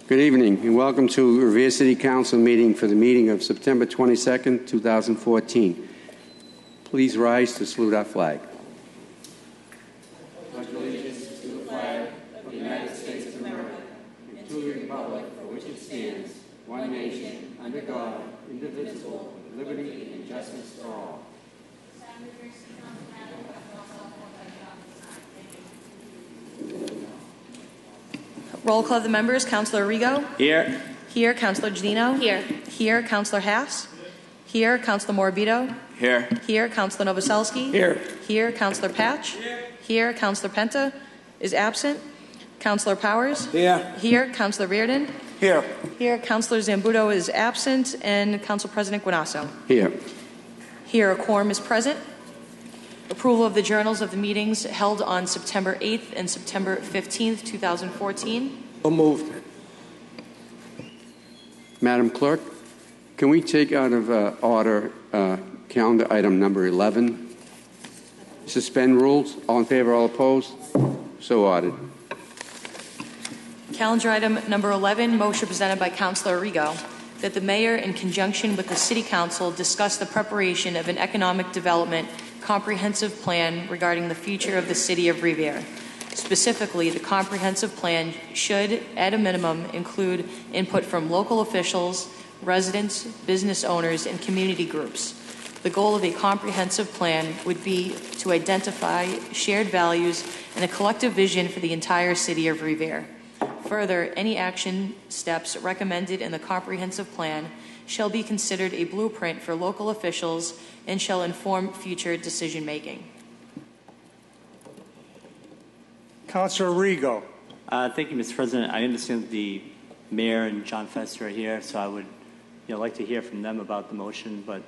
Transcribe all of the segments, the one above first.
Good evening and welcome to Revere City Council meeting for the meeting of September 22nd, 2014. Please rise to salute our flag. Pledge allegiance to the flag of the United States of America and to the republic for which it stands, one nation, under God, indivisible, with liberty and justice for all. Roll call of the members. Councilor Rigo. Here. Here. Councilor Janino. Here. Here. Councilor Haas. Here. Councilor Morabito. Here. Here. Councilor Novoselsky. Here. Here. Councilor Patch. Here. Councilor Penta is absent. Councilor Powers. Here. Here. Councilor Reardon. Here. Here. Councilor Zambuto is absent. And Council President Guanasso. Here. Here. A quorum is present. Approval of the journals of the meetings held on September 8th and September 15th, 2014. So moved. Madam Clerk, can we take out of order calendar item number 11? Suspend rules. All in favor, all opposed? So ordered. Calendar item number 11, motion presented by Councilor Rigo, that the mayor, in conjunction with the City Council, discuss the preparation of an economic development comprehensive plan regarding the future of the city of Revere. Specifically, the comprehensive plan should, at a minimum, include input from local officials, residents, business owners, and community groups. The goal of a comprehensive plan would be to identify shared values and a collective vision for the entire city of Revere. Further, any action steps recommended in the comprehensive plan shall be considered a blueprint for local officials and shall inform future decision-making. Councilor Rigo. Thank you, Mr. President. I understand the mayor and John Fester are here, so I would like to hear from them about the motion, but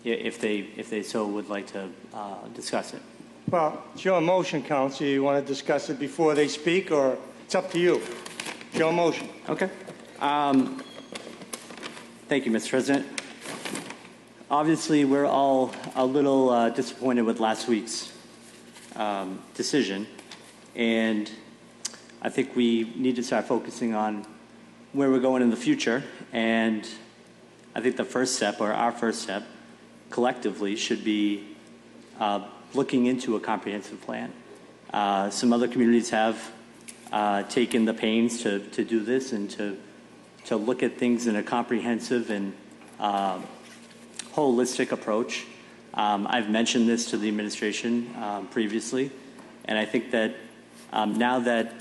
if they so would like to discuss it. Well, it's your motion, Councilor. You want to discuss it before they speak, or it's up to you? It's your motion. Okay. Thank you, Mr. President. Obviously, we're all a little disappointed with last week's decision, and I think we need to start focusing on where we're going in the future. And I think the first step, or our first step, collectively, should be looking into a comprehensive plan. Some other communities have taken the pains to do this and to look at things in a comprehensive and holistic approach. I've mentioned this to the administration previously, and I think that now that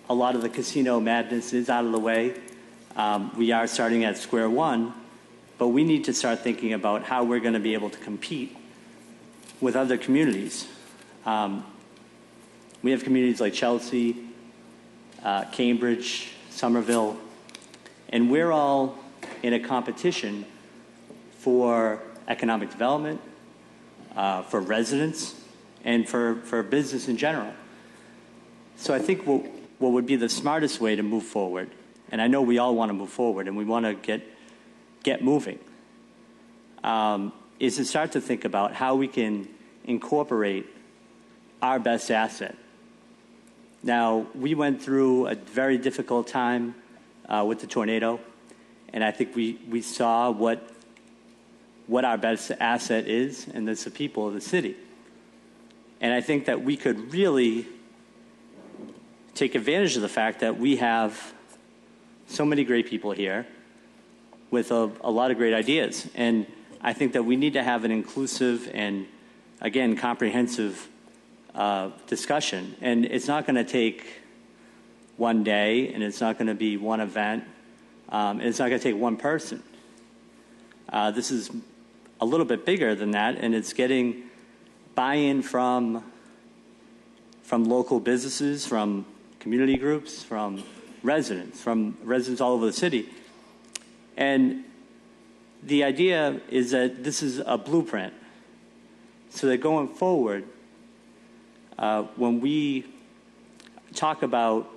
a lot of the casino madness is out of the way, we are starting at square one, but we need to start thinking about how we're going to be able to compete with other communities. We have communities like Chelsea, Cambridge, Somerville, and we're all in a competition for economic development, for residents, and for business in general. So I think what would be the smartest way to move forward, and I know we all want to move forward and we want to get moving, is to start to think about how we can incorporate our best asset. Now, we went through a very difficult time with the tornado, and I think we saw what our best asset is, and that's the people of the city. And I think that we could really take advantage of the fact that we have so many great people here with a lot of great ideas. And I think that we need to have an inclusive and, again, comprehensive discussion. And it's not going to take one day, and it's not going to be one event, and it's not going to take one person. This is a little bit bigger than that, and it's getting buy-in from local businesses, from community groups, from residents all over the city. And the idea is that this is a blueprint, so that going forward, when we talk about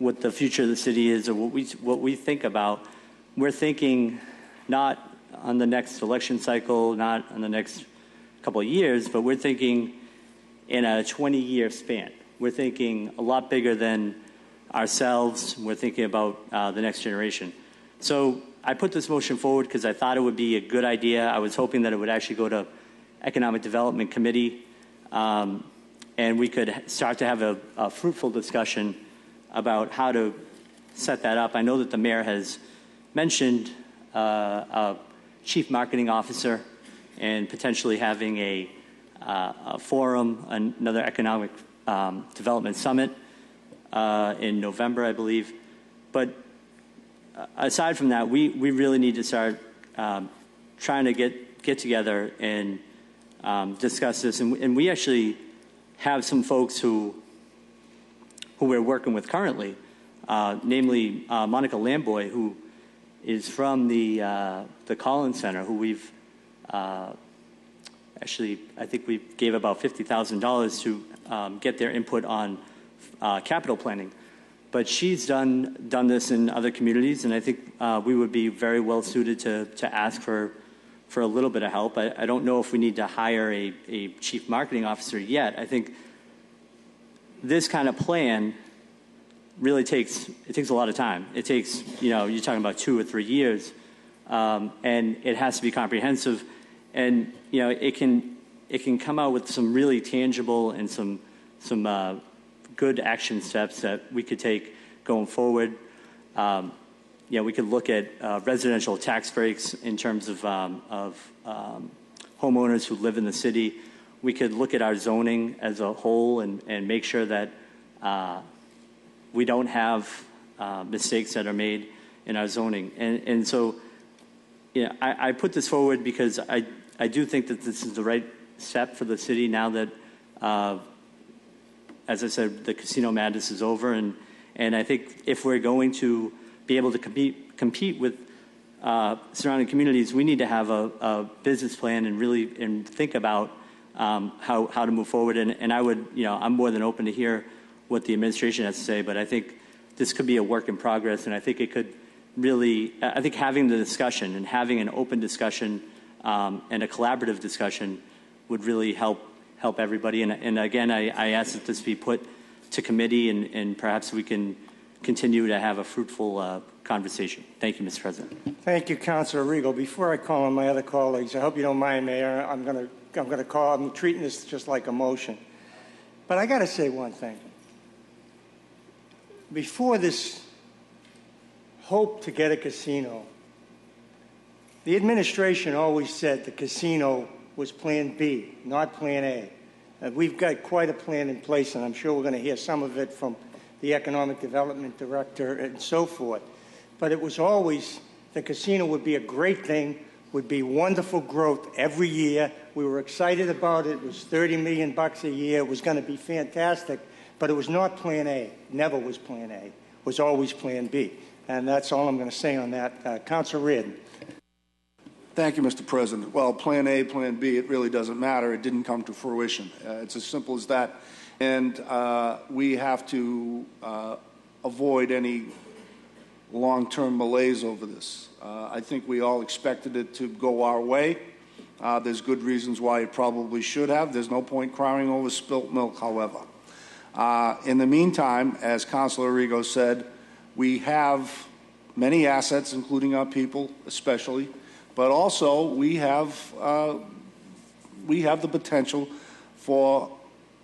what the future of the city is, or what we think about, we're thinking not on the next election cycle, not on the next couple of years, but we're thinking in a 20-year span. We're thinking a lot bigger than ourselves. We're thinking about the next generation. So I put this motion forward because I thought it would be a good idea. I was hoping that it would actually go to Economic Development Committee, and we could start to have a fruitful discussion about how to set that up. I know that the mayor has mentioned a chief marketing officer and potentially having a forum, another economic development summit in November, I believe. But aside from that, we really need to start trying to get together and discuss this. And we actually have some folks who we're working with currently, namely Monica Lamboy, who is from the Collins Center, who we've actually, I think we gave about $50,000 to get their input on capital planning. But she's done this in other communities, and I think we would be very well suited to ask for a little bit of help. I don't know if we need to hire a chief marketing officer yet. I think this kind of plan really takes a lot of time. It takes, you're talking about 2 or 3 years, and it has to be comprehensive, and it can come out with some really tangible and some good action steps that we could take going forward. We could look at residential tax breaks in terms of homeowners who live in the city. We could look at our zoning as a whole and make sure that we don't have mistakes that are made in our zoning. And so, I put this forward because I do think that this is the right step for the city now that, as I said, the casino madness is over. And I think if we're going to be able to compete with surrounding communities, we need to have a business plan and think about how to move forward. And I would, I'm more than open to hear what the administration has to say, but I think this could be a work in progress, and I think it could really, I think having the discussion and having an open discussion and a collaborative discussion would really help everybody. And again, I ask that this be put to committee, and perhaps we can continue to have a fruitful conversation. Thank you, Mr. President. Thank you, Councilor Regal. Before I call on my other colleagues, I hope you don't mind, Mayor. I'm treating this just like a motion. But I got to say one thing. Before this hope to get a casino, the administration always said the casino was Plan B, not Plan A. We've got quite a plan in place, and I'm sure we're going to hear some of it from the Economic Development Director and so forth. But it was always the casino would be a great thing, would be wonderful growth every year. We were excited about it. It was $30 million a year. It was going to be fantastic. But it was not Plan A. Never was Plan A. It was always Plan B. And that's all I'm going to say on that. Councilor Reardon. Thank you, Mr. President. Well, Plan A, Plan B, it really doesn't matter. It didn't come to fruition. It's as simple as that. And we have to avoid any long-term malaise over this. I think we all expected it to go our way. There's good reasons why it probably should have. There's no point crying over spilt milk, however. In the meantime, as Councilor Arrigo said, we have many assets, including our people especially, but also we have the potential for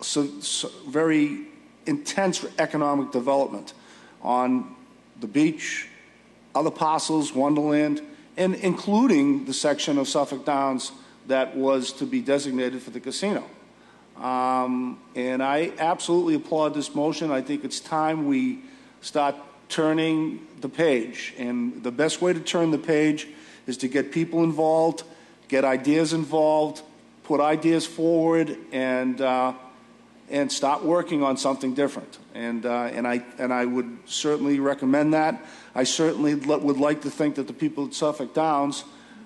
some very intense economic development on the beach, other parcels, Wonderland, and including the section of Suffolk Downs that was to be designated for the casino. And I absolutely applaud this motion. I think it's time we start turning the page. And the best way to turn the page is to get people involved, get ideas involved, put ideas forward, and start working on something different. And I would certainly recommend that. I certainly would like to think that the people at Suffolk Downs,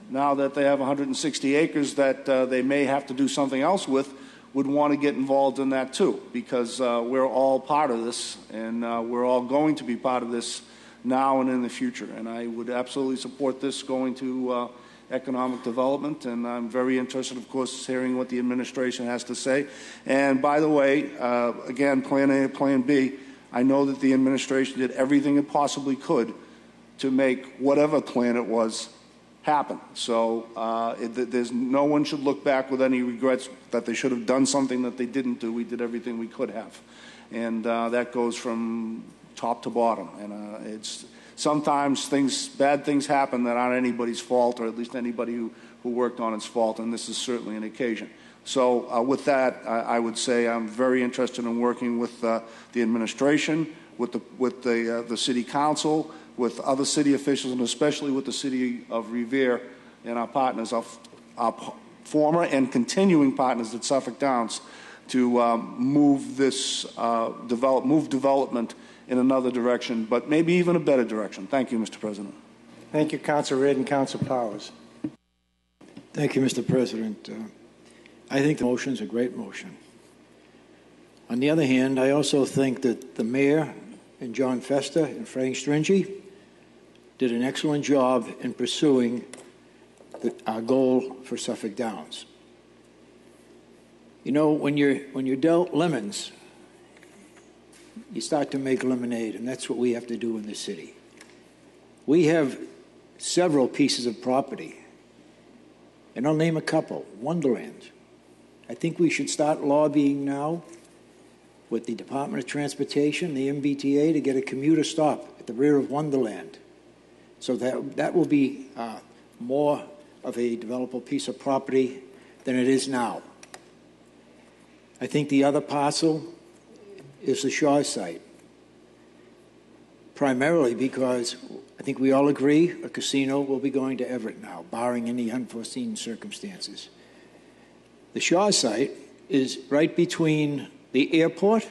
now that they have 160 acres that they may have to do something else with, would want to get involved in that too, because we're all part of this, and we're all going to be part of this now and in the future. And I would absolutely support this going to economic development, and I'm very interested, of course, hearing what the administration has to say. And by the way, again, Plan A, Plan B, I know that the administration did everything it possibly could to make whatever plan it was happen. So there's no one should look back with any regrets that they should have done something that they didn't do. We did everything we could have. And that goes from top to bottom. And it's sometimes bad things happen that aren't anybody's fault, or at least anybody who worked on its fault, and this is certainly an occasion. So with that, I would say I'm very interested in working with the administration, with the city council, with other city officials, and especially with the city of Revere and our partners, our former and continuing partners at Suffolk Downs, to move development in another direction, but maybe even a better direction. Thank you, Mr. President. Thank you, Council Reed and Council Powers. Thank you, Mr. President. I think the motion is a great motion. On the other hand, I also think that the mayor and John Festa and Frank Stringy did an excellent job in pursuing our goal for Suffolk Downs. You know, when you're dealt lemons, you start to make lemonade, and that's what we have to do in this city. We have several pieces of property, and I'll name a couple. Wonderland. I think we should start lobbying now with the Department of Transportation, the MBTA, to get a commuter stop at the rear of Wonderland. So that will be more of a developable piece of property than it is now. I think the other parcel is the Shaw site, primarily because I think we all agree a casino will be going to Everett now, barring any unforeseen circumstances. The Shaw site is right between the airport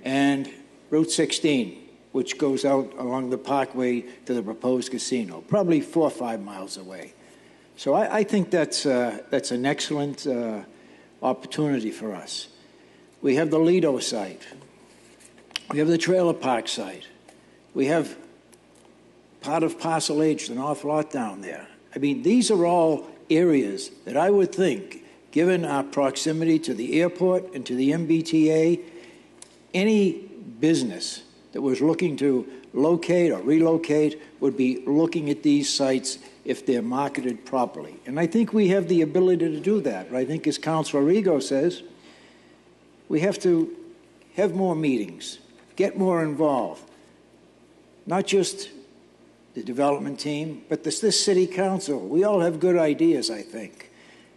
and Route 16, which goes out along the parkway to the proposed casino, probably 4 or 5 miles away. So I think that's an excellent opportunity for us. We have the Lido site. We have the trailer park site. We have part of Parcel H, the North Lot down there. I mean, these are all areas that I would think, given our proximity to the airport and to the MBTA, any business that was looking to locate or relocate would be looking at these sites if they're marketed properly. And I think we have the ability to do that. I think, as Councilor Rigo says, we have to have more meetings, get more involved, not just the development team, but this city council. We all have good ideas, I think.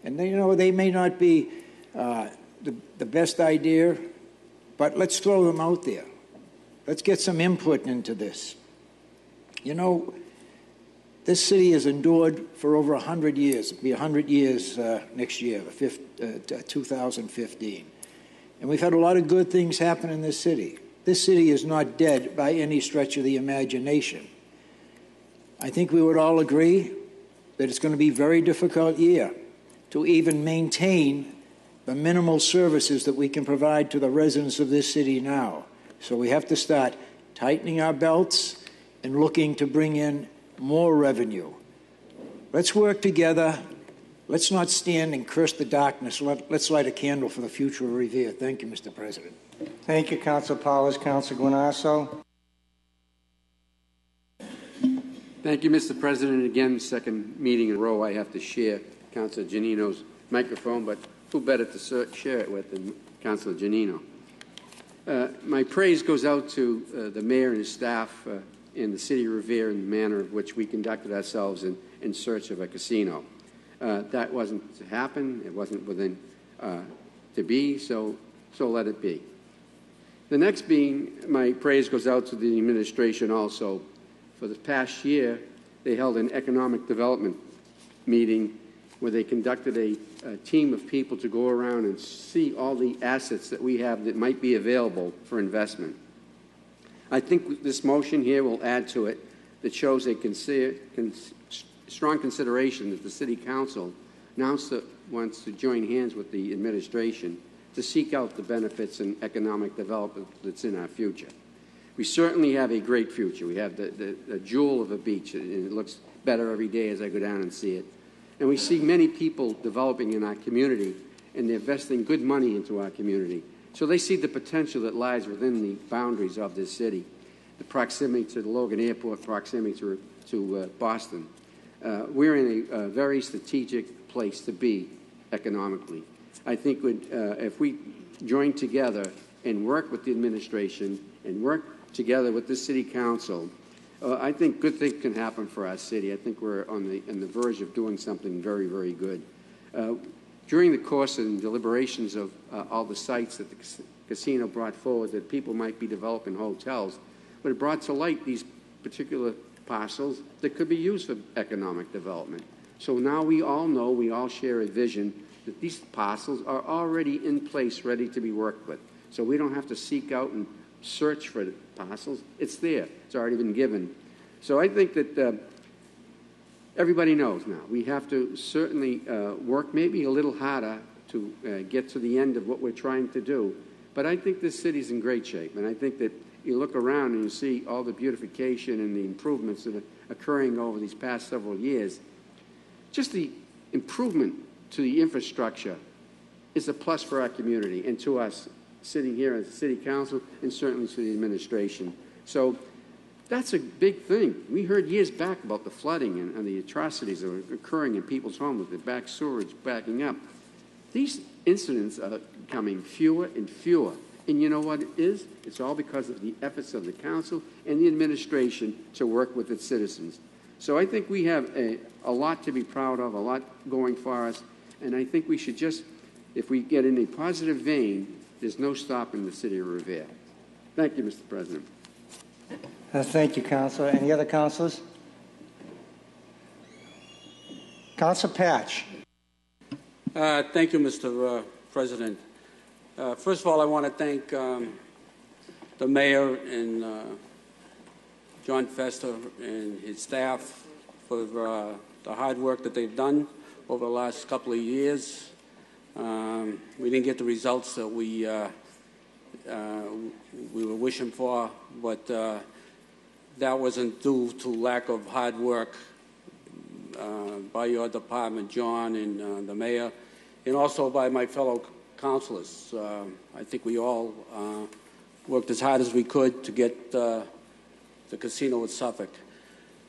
And they may not be the best idea, but let's throw them out there. Let's get some input into this. You know, this city has endured for over 100 years. It'll be 100 years next year, 2015. And we've had a lot of good things happen in this city. This city is not dead by any stretch of the imagination. I think we would all agree that it's going to be a very difficult year to even maintain the minimal services that we can provide to the residents of this city now. So we have to start tightening our belts and looking to bring in more revenue. Let's work together. Let's not stand and curse the darkness. Let's light a candle for the future of Revere. Thank you, Mr. President. Thank you, Council Powers. Council Guanasso. Thank you, Mr. President. Again, second meeting in a row I have to share Councilor Giannino's microphone, but who better to share it with than Councilor Giannino? My praise goes out to the mayor and his staff in the city of Revere in the manner of which we conducted ourselves in search of a casino. That wasn't to happen. It wasn't within to be, so let it be. The next being, my praise goes out to the administration also. For the past year, they held an economic development meeting where they conducted a team of people to go around and see all the assets that we have that might be available for investment. I think this motion here will add to it that shows a strong consideration that the City Council now wants to join hands with the administration to seek out the benefits and economic development that's in our future. We certainly have a great future. We have the jewel of a beach, and it looks better every day as I go down and see it. And we see many people developing in our community, and they're investing good money into our community. So they see the potential that lies within the boundaries of this city, the proximity to the Logan Airport, proximity to Boston. We're in a very strategic place to be economically. I think if we join together and work with the administration and work together with the city council, I think good things can happen for our city. I think we're on the verge of doing something very, very good. During the course and deliberations of all the sites that the casino brought forward that people might be developing hotels, but it brought to light these particular parcels that could be used for economic development. So now we all know, we all share a vision that these parcels are already in place, ready to be worked with. So we don't have to seek out and search for the parcels. It's there. It's already been given. So I think that everybody knows now. We have to certainly work maybe a little harder to get to the end of what we're trying to do. But I think this city's in great shape. And I think that you look around and you see all the beautification and the improvements that are occurring over these past several years. Just the improvement to the infrastructure is a plus for our community and to us sitting here as a city council and certainly to the administration. So that's a big thing. We heard years back about the flooding and the atrocities that were occurring in people's homes with the back sewage backing up. These incidents are becoming fewer and fewer. And you know what it is? It's all because of the efforts of the council and the administration to work with its citizens. So I think we have a lot to be proud of, a lot going for us. And I think we should just, if we get in a positive vein, there's no stopping the city of Revere. Thank you, Mr. President. Thank you, Councilor. Any other councilors? Councilor Patch. Thank you, Mr. President. First of all, I want to thank the mayor and John Fester and his staff for the hard work that they've done over the last couple of years. We didn't get the results that we were wishing for, but that wasn't due to lack of hard work by your department, John, and the mayor, and also by my fellow councilors. I think we all worked as hard as we could to get the casino at Suffolk.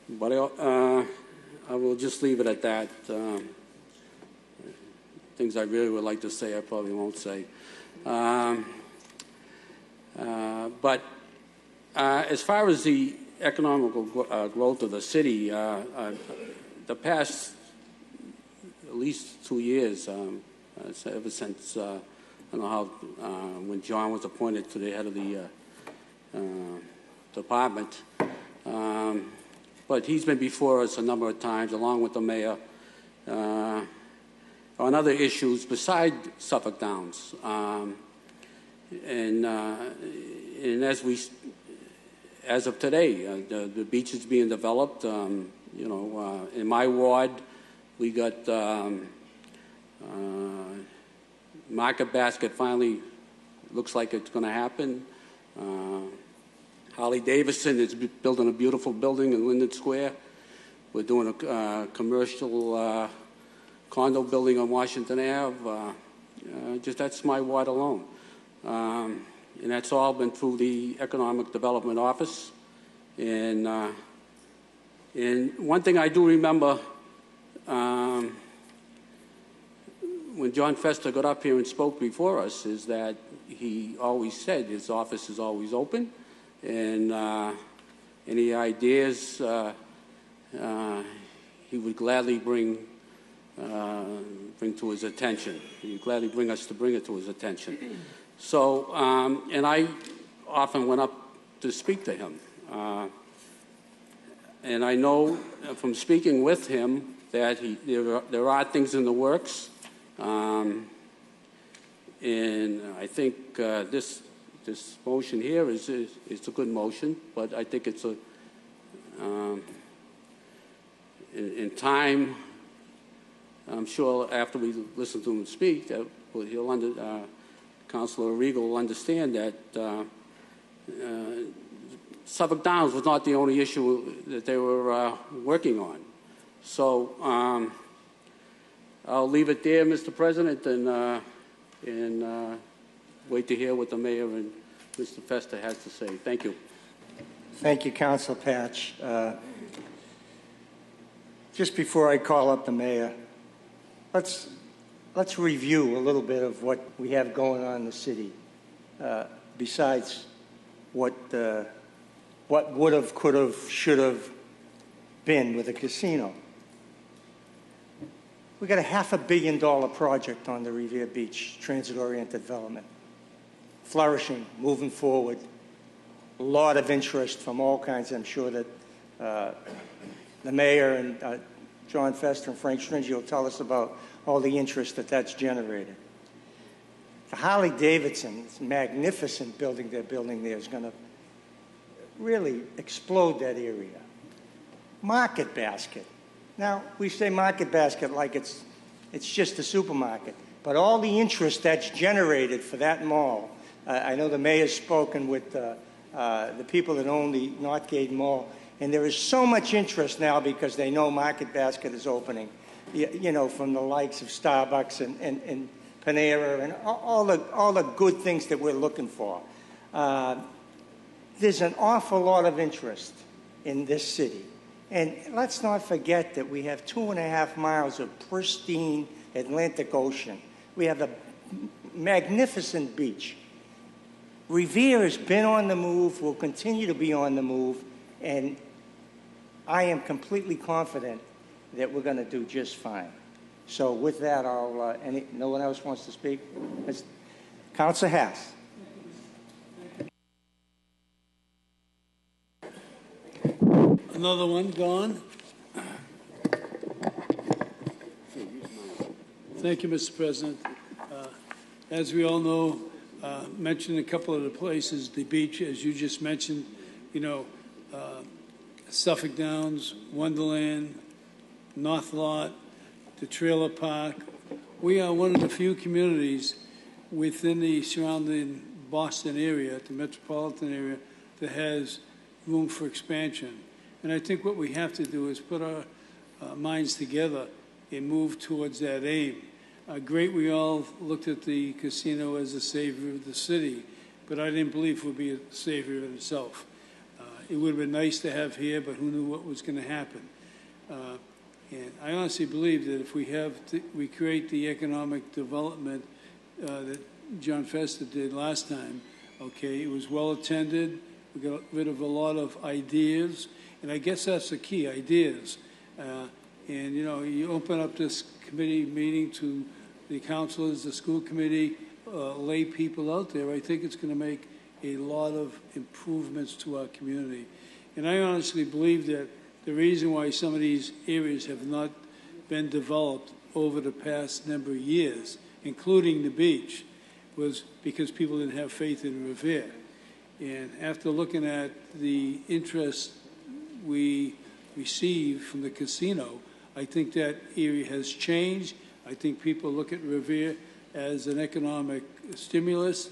But I will just leave it at that. Things I really would like to say, I probably won't say. But as far as the economical growth of the city, the past at least 2 years, ever since, I don't know how, when John was appointed to the head of the department, but he's been before us a number of times, along with the mayor, on other issues beside Suffolk Downs. And as of today, the beach is being developed. You know, in my ward, we got Market Basket finally looks like it's going to happen. Harley Davidson is building a beautiful building in Linden Square. We're doing a commercial condo building on Washington Ave. Just that's my ward alone. And that's all been through the Economic Development Office. And one thing I do remember, when John Fester got up here and spoke before us, is that he always said his office is always open, and any ideas he would gladly bring to his attention. He would gladly bring us to bring it to his attention. So, and I often went up to speak to him. And I know from speaking with him that there are things in the works. And I think this motion here is a good motion, but I think it's in time. I'm sure after we listen to him speak, that Councilor Regal will understand that Suffolk Downs was not the only issue that they were working on. So I'll leave it there, Mr. President, and wait to hear what the mayor and Mr. Fester has to say. Thank you. Thank you, Council Patch. Just before I call up the mayor, let's review a little bit of what we have going on in the city, besides what would have, could have, should have been with a casino. We got a $500 million project on the Revere Beach, transit-oriented development, flourishing, moving forward. A lot of interest from all kinds. I'm sure that the mayor and John Fester and Frank Stringy will tell us about all the interest that that's generated. The Harley-Davidson, this magnificent building they're building there, is going to really explode that area. Market Basket. Now, we say Market Basket like it's just a supermarket, but all the interest that's generated for that mall, I know the mayor's spoken with the people that own the Northgate Mall, and there is so much interest now because they know Market Basket is opening, you know, from the likes of Starbucks and Panera and all the good things that we're looking for. There's an awful lot of interest in this city. And let's not forget that we have 2.5 miles of pristine Atlantic Ocean. We have a magnificent beach. Revere has been on the move, will continue to be on the move, and I am completely confident that we're going to do just fine. So with that, no one else wants to speak? Councilor Haas. Another one gone. Thank you, Mr. President. As we all know, mentioned a couple of the places, the beach, as you just mentioned, you know, Suffolk Downs, Wonderland, North Lot, the trailer park. We are one of the few communities within the surrounding Boston area, the metropolitan area, that has room for expansion. And I think what we have to do is put our minds together and move towards that aim. Great, we all looked at the casino as a savior of the city, but I didn't believe it would be a savior of itself. It would have been nice to have here, but who knew what was going to happen? And I honestly believe that if we create the economic development that John Fester did last time, okay, it was well attended. We got rid of a lot of ideas, and I guess that's the key, ideas. And, you know, you open up this committee meeting to the councilors, the school committee, lay people out there. I think it's going to make a lot of improvements to our community. And I honestly believe that the reason why some of these areas have not been developed over the past number of years, including the beach, was because people didn't have faith in Revere. And after looking at the interest we receive from the casino, I think that area has changed. I think people look at Revere as an economic stimulus.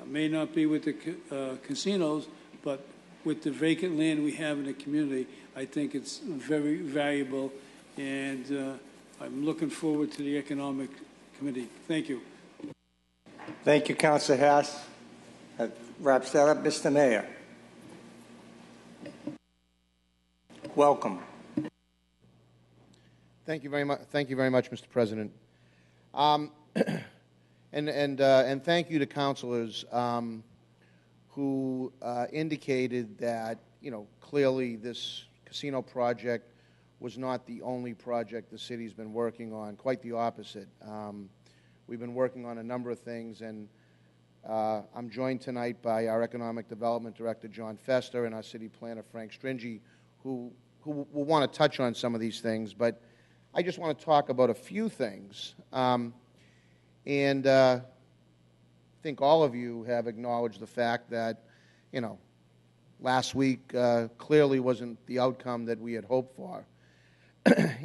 May not be with the casinos, but with the vacant land we have in the community, I think it's very valuable, and I'm looking forward to the Economic Committee. Thank you. Thank you, Councilor Haas. That wraps that up. Mr. Mayor. Welcome. Thank you very much. Thank you very much, Mr. President. And thank you to councilors who indicated that, you know, clearly this casino project was not the only project the city's been working on. Quite the opposite. We've been working on a number of things, and I'm joined tonight by our Economic Development Director, John Fester, and our City Planner, Frank Stringy, who will want to touch on some of these things, but I just want to talk about a few things. And I think all of you have acknowledged the fact that, you know, last week clearly wasn't the outcome that we had hoped for.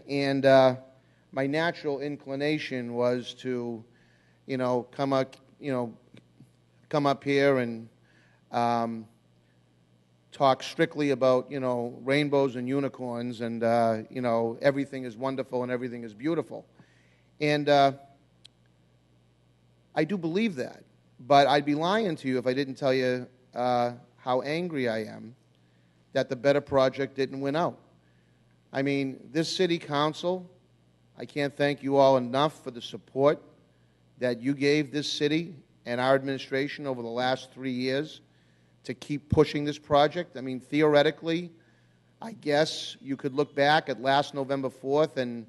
And my natural inclination was to, you know, come up here and talk strictly about, you know, rainbows and unicorns and, you know, everything is wonderful and everything is beautiful. And I do believe that. But I'd be lying to you if I didn't tell you how angry I am that the Better project didn't win out. I mean, this city council, I can't thank you all enough for the support that you gave this city and our administration over the last 3 years to keep pushing this project. I mean, theoretically, I guess you could look back at last November 4th and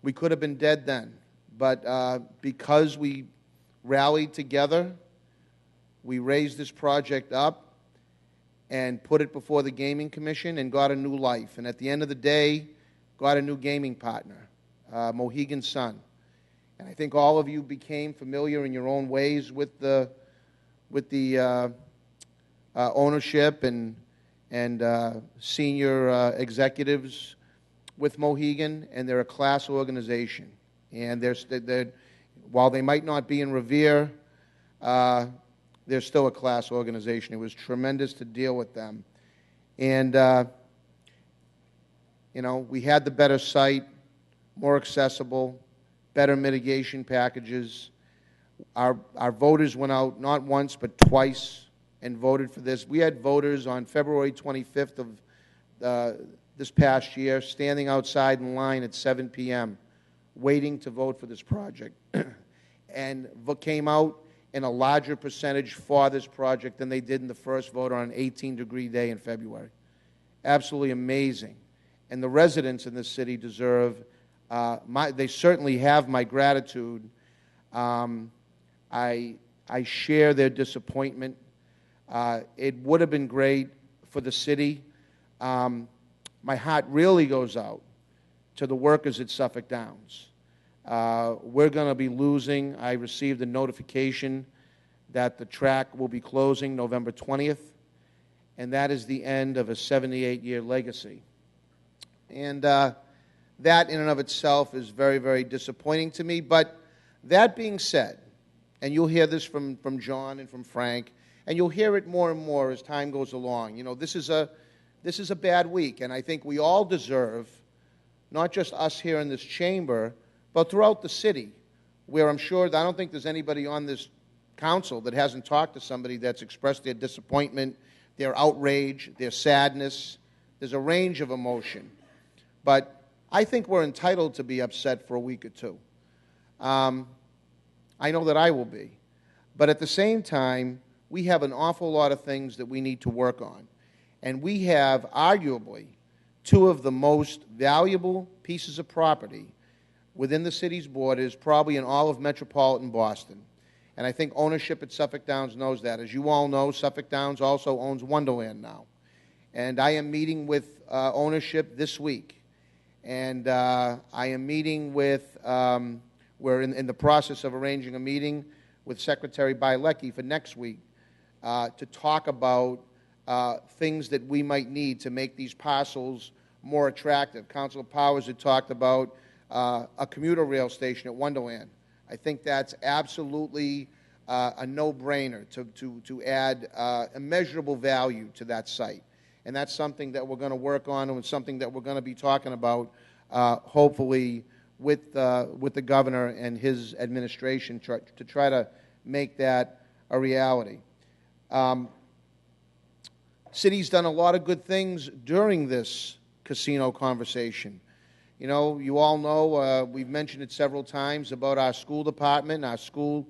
we could have been dead then. But because we rallied together, we raised this project up and put it before the Gaming Commission and got a new life. And at the end of the day, got a new gaming partner, Mohegan Sun. And I think all of you became familiar in your own ways with the ownership and senior executives with Mohegan, and they're a class organization. And they're while they might not be in Revere, they're still a class organization. It was tremendous to deal with them. And, you know, we had the better site, more accessible, better mitigation packages. Our voters went out not once but twice and voted for this. We had voters on February 25th of this past year standing outside in line at 7 p.m. waiting to vote for this project. And came out in a larger percentage for this project than they did in the first vote on an 18-degree day in February. Absolutely amazing. And the residents in this city deserve, they certainly have my gratitude. I share their disappointment. It would have been great for the city. My heart really goes out to the workers at Suffolk Downs. We're going to be losing. I received a notification that the track will be closing November 20th, and that is the end of a 78-year legacy. And that in and of itself is very, very disappointing to me. But that being said, and you'll hear this from John and from Frank, and you'll hear it more and more as time goes along. You know, this is a bad week, and I think we all deserve, not just us here in this chamber, but throughout the city, where I'm sure, I don't think there's anybody on this council that hasn't talked to somebody that's expressed their disappointment, their outrage, their sadness. There's a range of emotion. But I think we're entitled to be upset for a week or two. I know that I will be. But at the same time, we have an awful lot of things that we need to work on. And we have, arguably, two of the most valuable pieces of property within the city's borders, probably in all of metropolitan Boston. And I think ownership at Suffolk Downs knows that. As you all know, Suffolk Downs also owns Wonderland now. And I am meeting with ownership this week. And I am meeting with, we're in the process of arranging a meeting with Secretary Bielecki for next week to talk about things that we might need to make these parcels more attractive. Councilor Powers had talked about a commuter rail station at Wonderland. I think that's absolutely a no-brainer to add immeasurable value to that site. And that's something that we're going to work on, and it's something that we're going to be talking about, hopefully, with the governor and his administration to try to make that a reality. City's done a lot of good things during this casino conversation. You know, you all know, we've mentioned it several times about our school department, our school,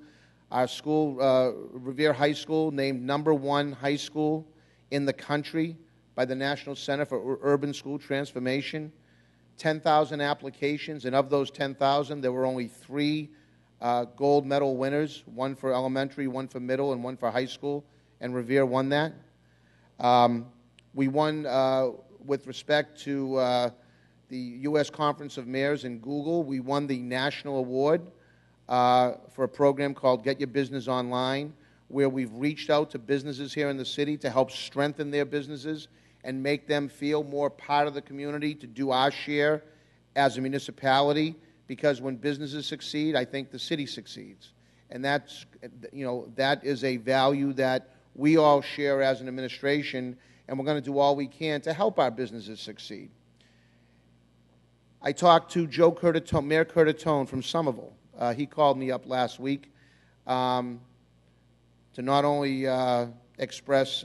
Revere High School, named #1 high school in the country by the National Center for Urban School Transformation. 10,000 applications, and of those 10,000, there were only 3 gold medal winners, one for elementary, one for middle, and one for high school, and Revere won that. We won, with respect to the U.S. Conference of Mayors and Google, we won the national award for a program called Get Your Business Online, where we've reached out to businesses here in the city to help strengthen their businesses and make them feel more part of the community, to do our share as a municipality, because when businesses succeed, I think the city succeeds. And that's, you know, that is a value that we all share as an administration, and we're going to do all we can to help our businesses succeed. I talked to Joe Curtatone, Mayor Curtatone from Somerville. He called me up last week. to not only express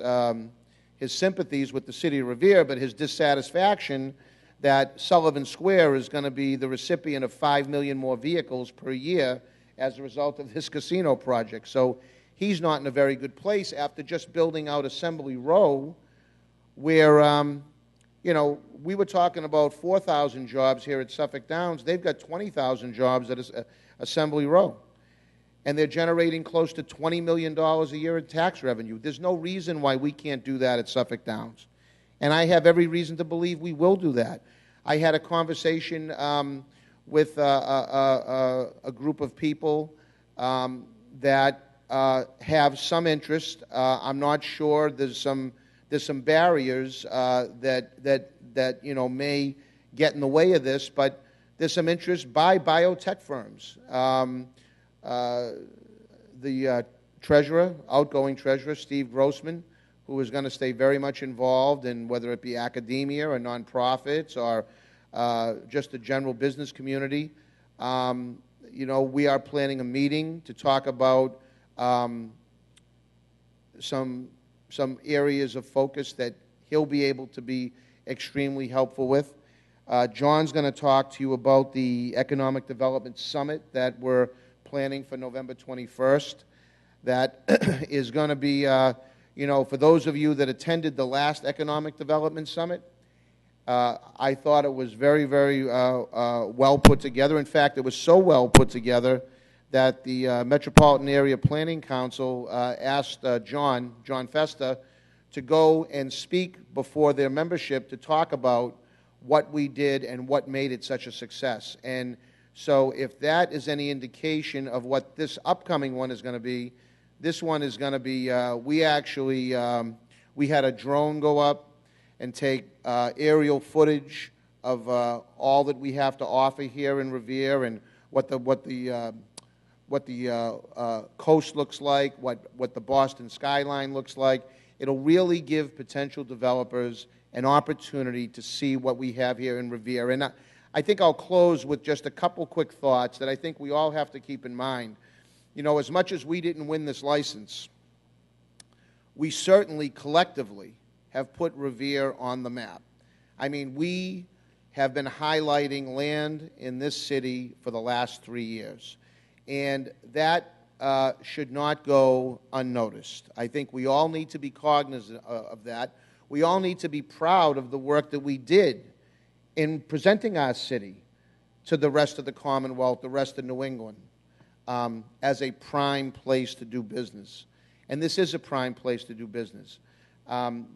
his sympathies with the city of Revere, but his dissatisfaction that Sullivan Square is going to be the recipient of 5 million more vehicles per year as a result of this casino project. So he's not in a very good place after just building out Assembly Row, where, you know, we were talking about 4,000 jobs here at Suffolk Downs. They've got 20,000 jobs at Assembly Row. And they're generating close to $20 million a year in tax revenue. There's no reason why we can't do that at Suffolk Downs. And I have every reason to believe we will do that. I had a conversation with a group of people that have some interest. I'm not sure. There's some barriers that you know may get in the way of this, but there's some interest by biotech firms. The treasurer, outgoing treasurer, Steve Grossman, who is going to stay very much involved in whether it be academia or nonprofits or just the general business community. You know, we are planning a meeting to talk about some areas of focus that he'll be able to be extremely helpful with. John's going to talk to you about the Economic Development Summit that we're planning for November 21st. That is going to be, you know, for those of you that attended the last Economic Development Summit, I thought it was very, very well put together. In fact, it was so well put together that the Metropolitan Area Planning Council asked John Festa to go and speak before their membership to talk about what we did and what made it such a success. And so if that is any indication of what this upcoming one is going to be, this one is going to be, we actually, we had a drone go up and take aerial footage of all that we have to offer here in Revere and what the coast looks like, what the Boston skyline looks like. It'll really give potential developers an opportunity to see what we have here in Revere. And I think I'll close with just a couple quick thoughts that I think we all have to keep in mind. You know, as much as we didn't win this license, we certainly collectively have put Revere on the map. I mean, we have been highlighting land in this city for the last 3 years. And that should not go unnoticed. I think we all need to be cognizant of that. We all need to be proud of the work that we did in presenting our city to the rest of the Commonwealth, the rest of New England, as a prime place to do business. And this is a prime place to do business.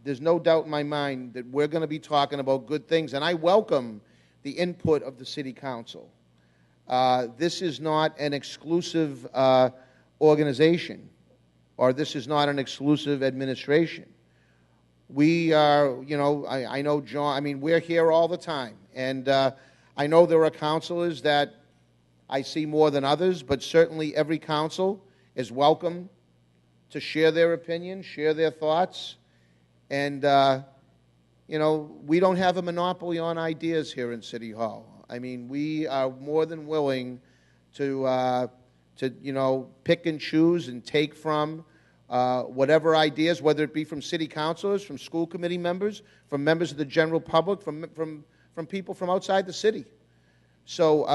There's no doubt in my mind that we're going to be talking about good things, and I welcome the input of the City Council. This is not an exclusive organization, or this is not an exclusive administration. We are, you know, I know John, I mean, we're here all the time, and I know there are councilors that I see more than others, but certainly every council is welcome to share their opinion, share their thoughts, and, you know, we don't have a monopoly on ideas here in City Hall. I mean, we are more than willing to you know, pick and choose and take from whatever ideas, whether it be from city councilors, from school committee members, from members of the general public, from people from outside the city. So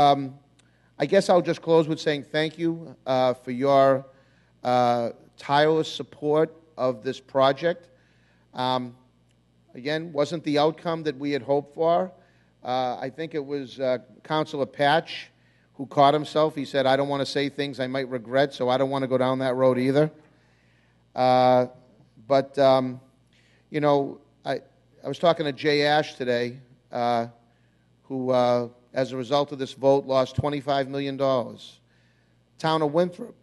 I guess I'll just close with saying thank you for your tireless support of this project. Again, wasn't the outcome that we had hoped for. I think it was Councilor Patch who caught himself. He said, I don't want to say things I might regret, so I don't want to go down that road either. But you know, I was talking to Jay Ash today, who, as a result of this vote, lost $25 million. Town of Winthrop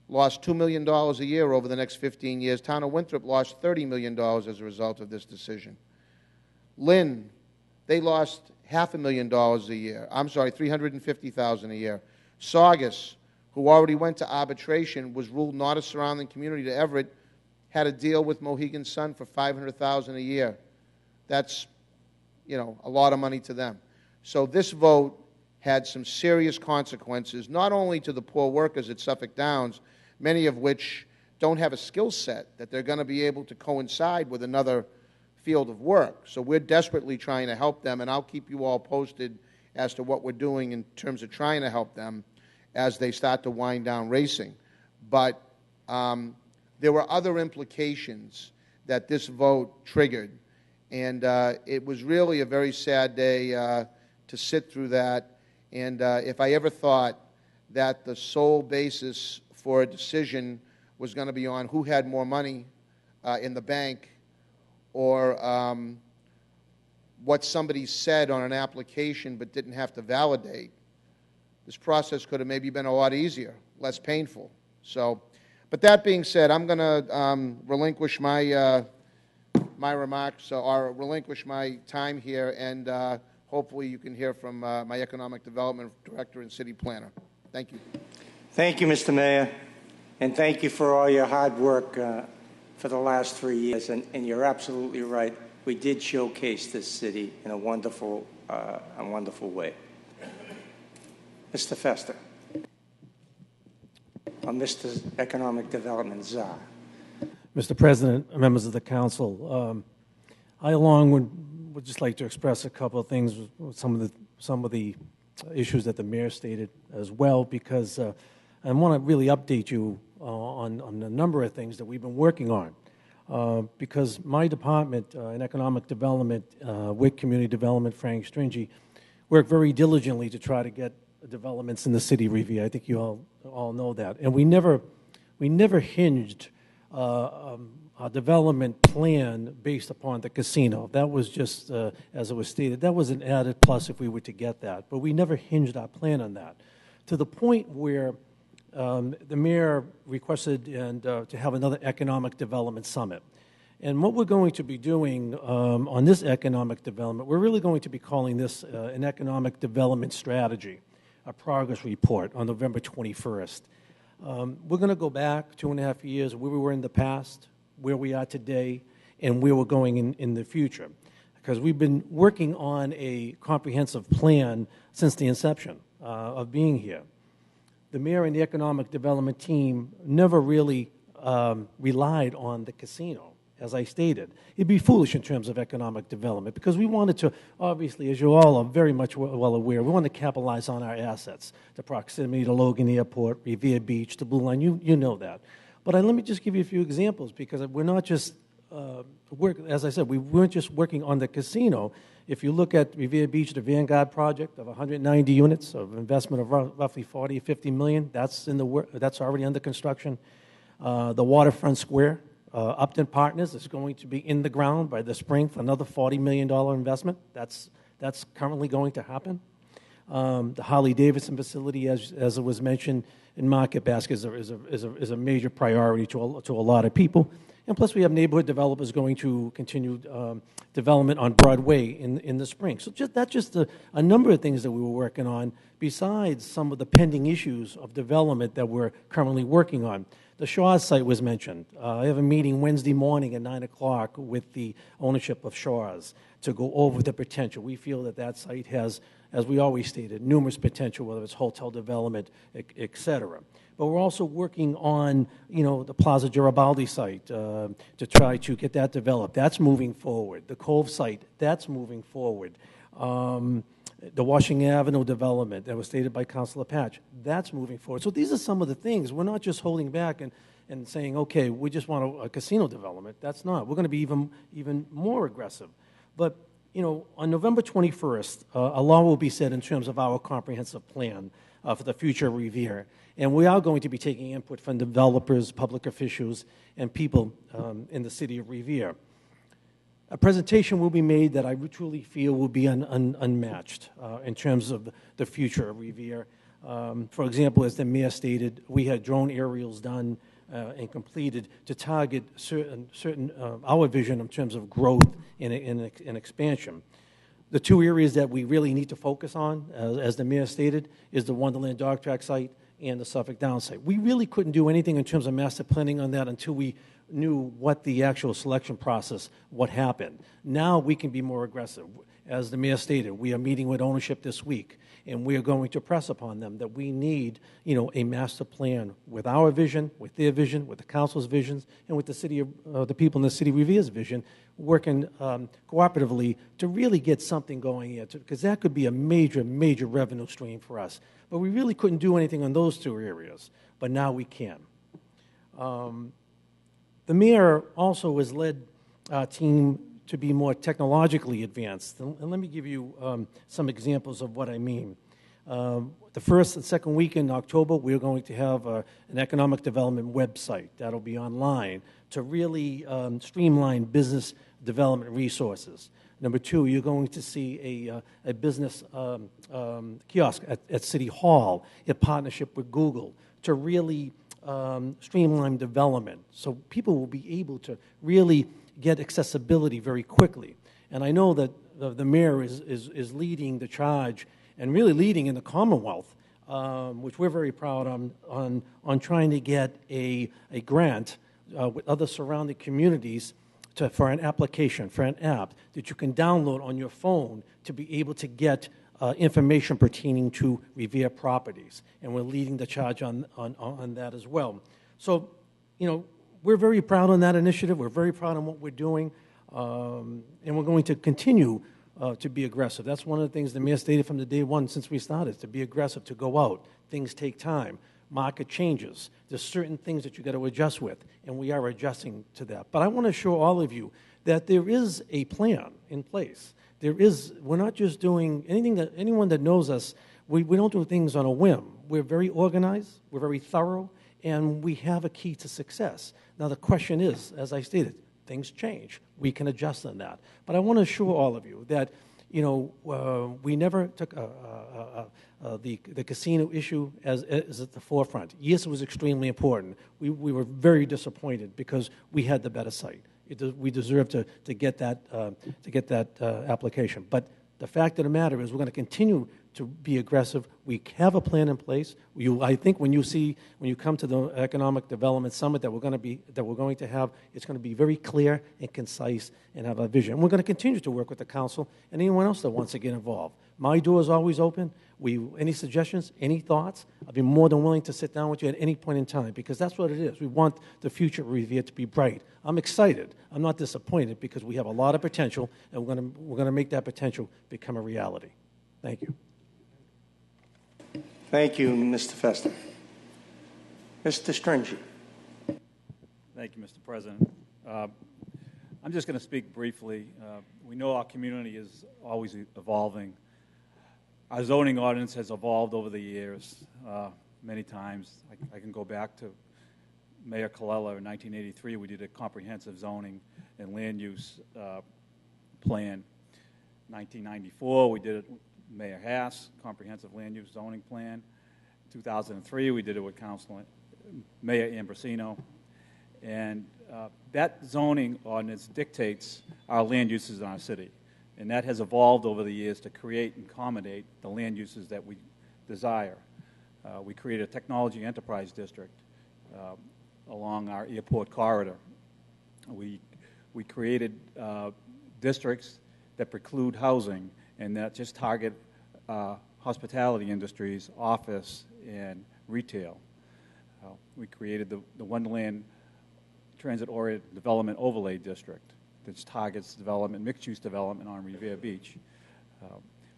lost $2 million a year over the next 15 years. Town of Winthrop lost $30 million as a result of this decision. Lynn, they lost $500,000 a year. I'm sorry, $350,000 a year. Saugus, who already went to arbitration, was ruled not a surrounding community to Everett, had a deal with Mohegan Sun for $500,000 a year. That's, you know, a lot of money to them. So this vote had some serious consequences, not only to the poor workers at Suffolk Downs, many of which don't have a skill set that they're going to be able to coincide with another field of work. So we're desperately trying to help them, and I'll keep you all posted as to what we're doing in terms of trying to help them as they start to wind down racing. But there were other implications that this vote triggered, and it was really a very sad day to sit through that. And if I ever thought that the sole basis for a decision was going to be on who had more money in the bank, or what somebody said on an application but didn't have to validate, this process could have maybe been a lot easier, less painful. So, but that being said, I'm going to relinquish my my remarks, or relinquish my time here, and hopefully you can hear from my Economic Development Director and City Planner. Thank you. Thank you, Mr. Mayor, and thank you for all your hard work for the last 3 years. And you're absolutely right. We did showcase this city in a wonderful way. Mr. Fester, or Mr. Economic Development Czar. Mr. President, members of the council, I along would just like to express a couple of things with some of the issues that the mayor stated as well, because I want to really update you on a number of things that we've been working on. Because my department in economic development, with community development, Frank Stringy, worked very diligently to try to get developments in the city of Revere. I think you all know that, and we never hinged our development plan based upon the casino. That was just, as it was stated, that was an added plus if we were to get that. But we never hinged our plan on that, to the point where the mayor requested to have another economic development summit. And what we're going to be doing on this economic development, we're really going to be calling this an economic development strategy, a progress report on November 21st. We're going to go back 2.5 years, where we were in the past, where we are today, and where we're going in the future. Because we've been working on a comprehensive plan since the inception of being here. The mayor and the economic development team never really relied on the casino, as I stated. It'd be foolish in terms of economic development, because we wanted to, obviously, as you all are very much well aware, we want to capitalize on our assets, the proximity to Logan Airport, Revere Beach, the Blue Line, you know that. But let me just give you a few examples, because we're not just, as I said, we weren't just working on the casino. If you look at Revere Beach, the Vanguard project of 190 units of investment of roughly 40, 50 million, that's already under construction. The Waterfront Square, Upton Partners is going to be in the ground by the spring for another $40 million investment. That's currently going to happen. The Harley-Davidson facility, as it was mentioned in Market Basket, is a major priority to a lot of people. And plus, we have neighborhood developers going to continue development on Broadway in the spring. So that's just a number of things that we were working on, besides some of the pending issues of development that we're currently working on. The Shaw's site was mentioned. I have a meeting Wednesday morning at 9 o'clock with the ownership of Shaw's to go over the potential. We feel that site has, as we always stated, numerous potential, whether it's hotel development, et cetera. But we're also working on, the Plaza Garibaldi site to try to get that developed. That's moving forward. The Cove site, that's moving forward. The Washington Avenue development that was stated by Councilor Patch, that's moving forward. So these are some of the things. We're not just holding back and saying, okay, we just want a casino development. That's not. We're going to be even more aggressive. But, on November 21st, a law will be set in terms of our comprehensive plan for the future of Revere. And we are going to be taking input from developers, public officials, and people in the city of Revere. A presentation will be made that I truly feel will be unmatched in terms of the future of Revere. For example, as the mayor stated, we had drone aerials done and completed to target certain our vision in terms of growth and expansion. The two areas that we really need to focus on, as the mayor stated, is the Wonderland Dog Track site and the Suffolk Downs site. We really couldn't do anything in terms of master planning on that until we knew what the actual selection process, what happened. Now we can be more aggressive. as the mayor stated, we are meeting with ownership this week, and we are going to press upon them that we need, a master plan with our vision, with their vision, with the council's visions, and with the city of the people in the city of Revere's vision, working cooperatively to really get something going here, because that could be a major, major revenue stream for us. But we really couldn't do anything on those two areas, but now we can. The mayor also has led our team to be more technologically advanced. And let me give you some examples of what I mean. The first and second week in October, we're going to have an economic development website that'll be online to really streamline business development resources. Number two, you're going to see a business kiosk at City Hall in partnership with Google to really streamline development. So people will be able to really get accessibility very quickly. And I know that the mayor is leading the charge and really leading in the Commonwealth, which we're very proud on trying to get a grant with other surrounding communities for an application, for an app that you can download on your phone to be able to get information pertaining to Revere properties. And we're leading the charge on that as well. So, we're very proud on that initiative. We're very proud on what we're doing. And we're going to continue to be aggressive. That's one of the things the mayor stated from the day one since we started, to be aggressive, to go out. Things take time. Market changes. There's certain things that you got to adjust with, and we are adjusting to that. But I want to show all of you that there is a plan in place. We're not just doing anyone that knows us, we don't do things on a whim. We're very organized, we're very thorough, and we have a key to success. Now the question is, as I stated, things change. We can adjust on that. But I want to assure all of you that, we never took the casino issue as at the forefront. Yes, it was extremely important. We were very disappointed because we had the better site. We deserve to get that application. But the fact of the matter is, we're going to continue to be aggressive. We have a plan in place. I think when you come to the Economic Development Summit that we're going to have, it's going to be very clear and concise and have a vision. And we're going to continue to work with the council and anyone else that wants to get involved. My door is always open. Any suggestions, any thoughts, I'd be more than willing to sit down with you at any point in time, because that's what it is. We want the future of Revere to be bright. I'm excited. I'm not disappointed, because we have a lot of potential, and we're going to make that potential become a reality. Thank you. Thank you, Mr. Festa. Mr. Stringy. Thank you, Mr. President. I'm just going to speak briefly. We know our community is always evolving. Our zoning ordinance has evolved over the years many times. I can go back to Mayor Colella in 1983. We did a comprehensive zoning and land use plan. 1994, we did it with Mayor Haas, comprehensive land use zoning plan. 2003, we did it with Mayor Ambrosino. And that zoning ordinance dictates our land uses in our city. And that has evolved over the years to create and accommodate the land uses that we desire. We created a technology enterprise district along our airport corridor. We created districts that preclude housing and that just target hospitality industries, office, and retail. We created the Wonderland Transit-Oriented Development Overlay District that targets development, mixed-use development on Revere Beach.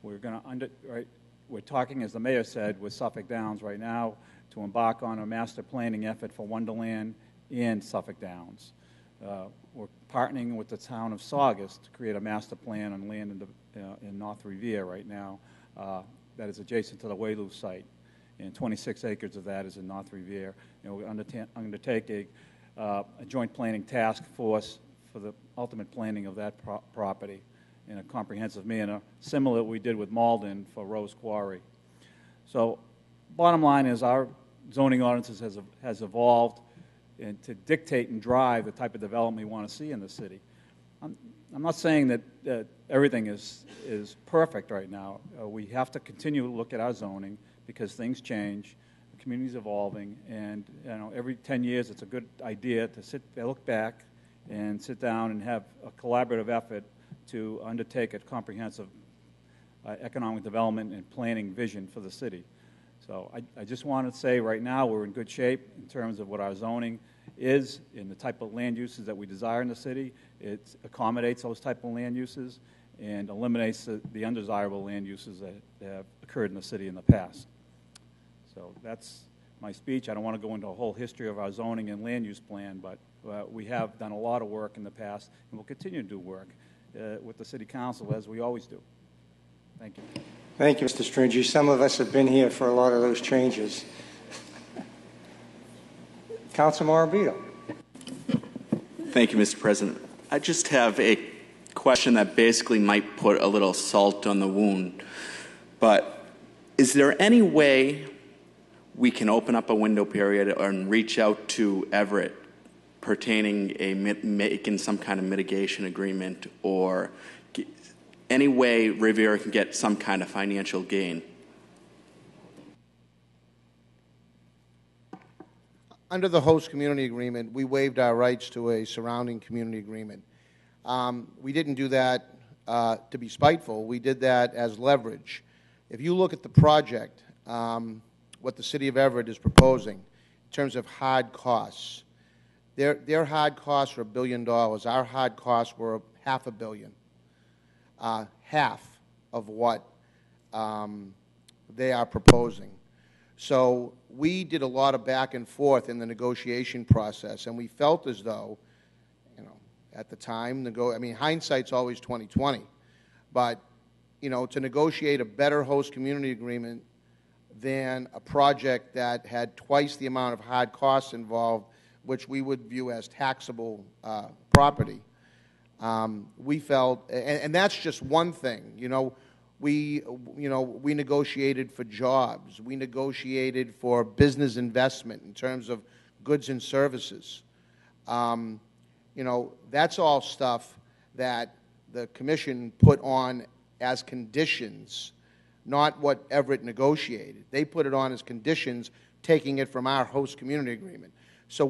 We're talking, as the mayor said, with Suffolk Downs right now to embark on a master planning effort for Wonderland and Suffolk Downs. We're partnering with the town of Saugus to create a master plan on land in North Revere right now that is adjacent to the Whaloo site, and 26 acres of that is in North Revere. We undertake a joint planning task force for the ultimate planning of that property in a comprehensive manner, similar to what we did with Malden for Rose Quarry. So bottom line is our zoning ordinances has evolved and to dictate and drive the type of development we want to see in the city. I'm not saying that everything is perfect right now. We have to continue to look at our zoning because things change, the community's evolving, and every 10 years it's a good idea to look back and sit down and have a collaborative effort to undertake a comprehensive economic development and planning vision for the city. So I just want to say right now we're in good shape in terms of what our zoning is and the type of land uses that we desire in the city. It accommodates those type of land uses and eliminates the undesirable land uses that have occurred in the city in the past. So that's my speech. I don't want to go into a whole history of our zoning and land use plan, but we have done a lot of work in the past and will continue to do work with the City Council as we always do. Thank you. Thank you, Mr. Stringy. Some of us have been here for a lot of those changes. Councilor Morabito. Thank you, Mr. President. I just have a question that basically might put a little salt on the wound. But is there any way we can open up a window period and reach out to Everett pertaining making some kind of mitigation agreement, or any way Revere can get some kind of financial gain? Under the host community agreement, we waived our rights to a surrounding community agreement. We didn't do that to be spiteful. We did that as leverage. If you look at the project, what the City of Everett is proposing in terms of hard costs, their hard costs were $1 billion. Our hard costs were $500 million. Half of what they are proposing. So we did a lot of back and forth in the negotiation process, and we felt as though, at the time, hindsight's always 20/20, but to negotiate a better host community agreement than a project that had twice the amount of hard costs involved, which we would view as taxable property. We felt, and that's just one thing. We negotiated for jobs. We negotiated for business investment in terms of goods and services. That's all stuff that the Commission put on as conditions, not what Everett negotiated. They put it on as conditions, taking it from our host community agreement. So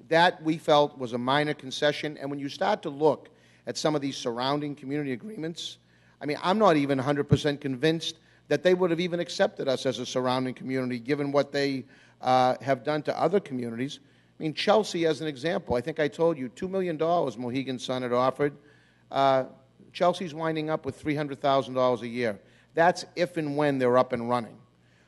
that we felt was a minor concession. And when you start to look at some of these surrounding community agreements, I'm not even 100% convinced that they would have even accepted us as a surrounding community, given what they have done to other communities. Chelsea, as an example, I think I told you, $2 million Mohegan Sun had offered. Chelsea's winding up with $300,000 a year. That's if and when they're up and running.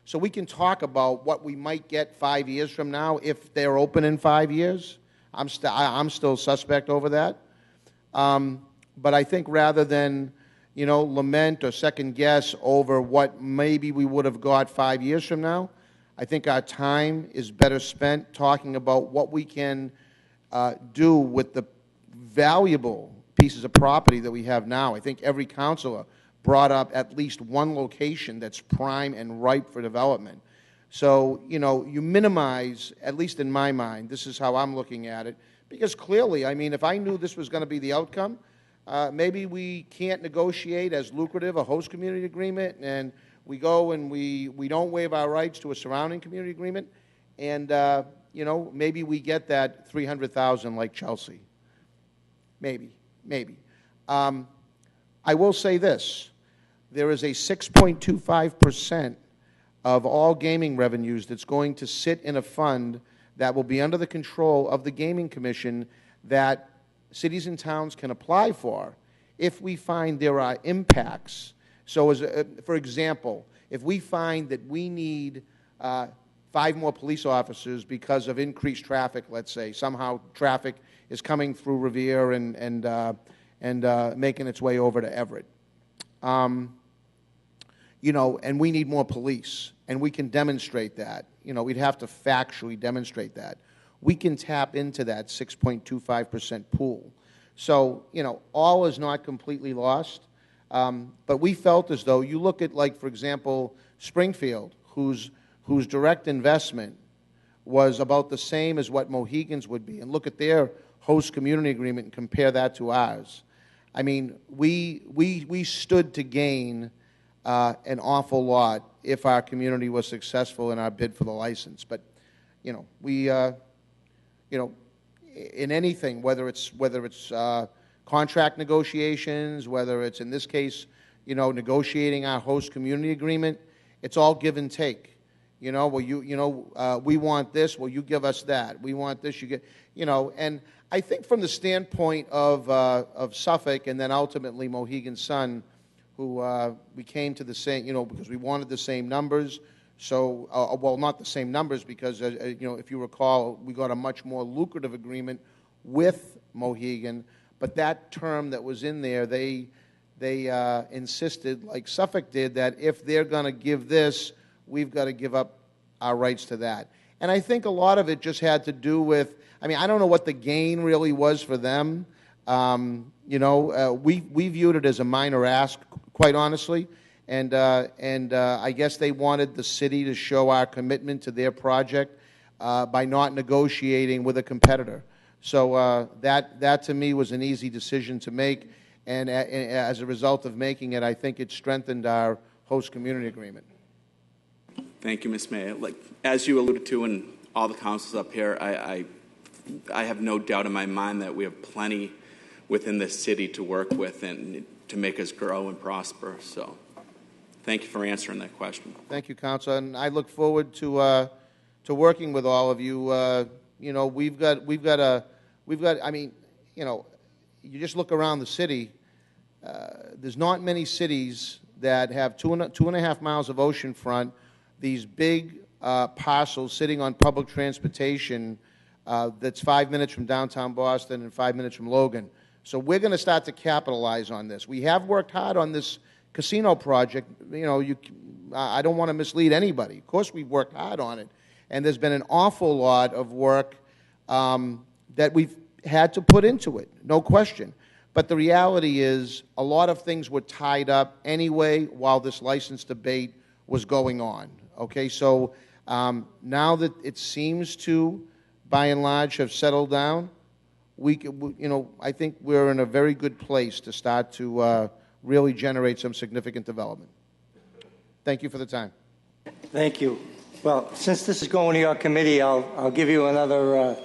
So we can talk about what we might get 5 years from now if they're open in 5 years. I'm still suspect over that. But I think rather than lament or second guess over what maybe we would have got 5 years from now, I think our time is better spent talking about what we can do with the valuable pieces of property that we have now. I think every councilor brought up at least one location that's prime and ripe for development. So, you minimize, at least in my mind, this is how I'm looking at it, because clearly, if I knew this was going to be the outcome, maybe we can't negotiate as lucrative a host community agreement, and we go and we don't waive our rights to a surrounding community agreement, and, maybe we get that $300,000 like Chelsea. Maybe. I will say this. There is a 6.25% of all gaming revenues that's going to sit in a fund that will be under the control of the Gaming Commission that cities and towns can apply for if we find there are impacts. So, for example, if we find that we need 5 more police officers because of increased traffic, let's say, somehow traffic is coming through Revere and making its way over to Everett, and we need more police, and we can demonstrate that. We'd have to factually demonstrate that. We can tap into that 6.25% pool. So, all is not completely lost, but we felt as though, you look at, like, for example, Springfield, whose direct investment was about the same as what Mohegan's would be, and look at their host community agreement and compare that to ours. We stood to gain an awful lot if our community was successful in our bid for the license. But, in anything, whether it's contract negotiations, whether it's in this case, negotiating our host community agreement, it's all give and take. Well, we want this, well, you give us that. We want this, you get, and I think from the standpoint of Suffolk and then ultimately Mohegan Sun, who we came to the same, because we wanted the same numbers. So, well, not the same numbers because, if you recall, we got a much more lucrative agreement with Mohegan. But that term that was in there, they insisted, like Suffolk did, that if they're going to give this, we've got to give up our rights to that. And I think a lot of it just had to do with, I don't know what the gain really was for them. We viewed it as a minor ask, quite honestly. And I guess they wanted the city to show our commitment to their project by not negotiating with a competitor. So that to me was an easy decision to make. And as a result of making it, I think it strengthened our host community agreement. Thank you, Ms. Mayor. As you alluded to, and all the councils up here, I have no doubt in my mind that we have plenty within this city to work with and to make us grow and prosper. So, thank you for answering that question. Thank you, Councilor, and I look forward to working with all of you. We've got. You just look around the city. There's not many cities that have 2.5 miles of oceanfront. These big parcels sitting on public transportation that's 5 minutes from downtown Boston and 5 minutes from Logan. So we're going to start to capitalize on this. We have worked hard on this casino project. I don't want to mislead anybody. Of course, we've worked hard on it, and there's been an awful lot of work that we've had to put into it, no question. But the reality is a lot of things were tied up anyway while this license debate was going on. Okay, so now that it seems to, by and large, have settled down, I think we're in a very good place to start to really generate some significant development. Thank you for the time. Thank you. Well, since this is going to your committee, I'll give you another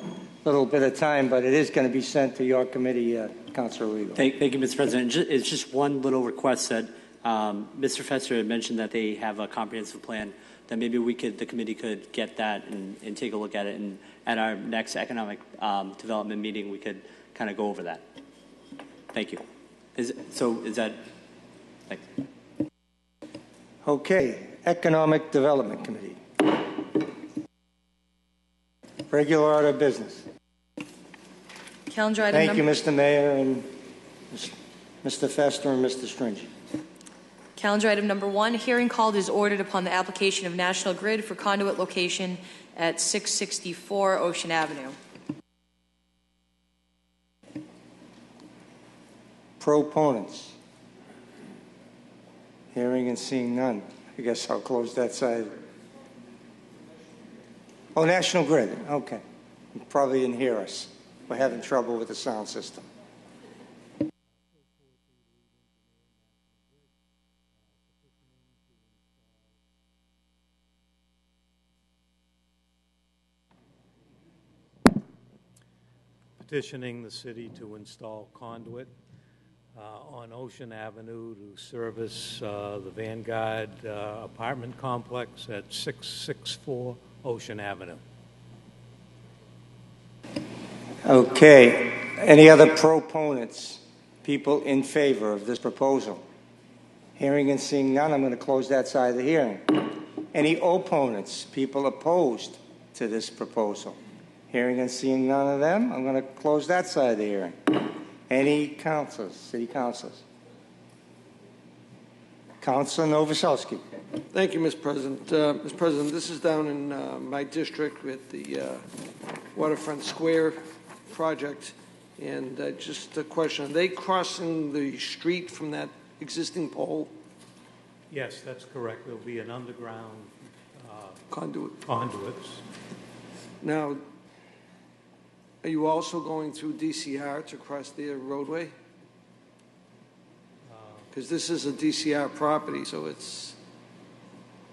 little bit of time, but it is going to be sent to your committee, Councilor Rigo. Thank you, Mr. President. It's just one little request that Mr. Fester had mentioned that they have a comprehensive plan, that maybe the committee could get that and take a look at it, and at our next economic development meeting, we could kind of go over that. Thank you. Is that... Thanks. Okay, Economic Development Committee. Regular order of business. Calendar item Thank you, Mr. Mayor, and Mr. Fester and Mr. Stringy. Calendar item number 1, hearing called is ordered upon the application of National Grid for conduit location at 664 Ocean Avenue. Proponents. Hearing and seeing none. I guess I'll close that side. Oh, National Grid. Okay. You probably didn't hear us. We're having trouble with the sound system. Petitioning the city to install conduit on Ocean Avenue to service the Vanguard apartment complex at 664 Ocean Avenue. Okay. Any other proponents? People in favor of this proposal? Hearing and seeing none, I'm going to close that side of the hearing. Any opponents? People opposed to this proposal? Hearing and seeing none of them, I'm going to close that side of the hearing. Any councilors, city councilors? Councilor Novoselsky. Thank you, Mr. President. Mr. President, this is down in my district with the Waterfront Square project. And just a question, are they crossing the street from that existing pole? Yes, that's correct. There'll be an underground conduits. Now, are you also going through DCR to cross their roadway? Because this is a DCR property, so it's...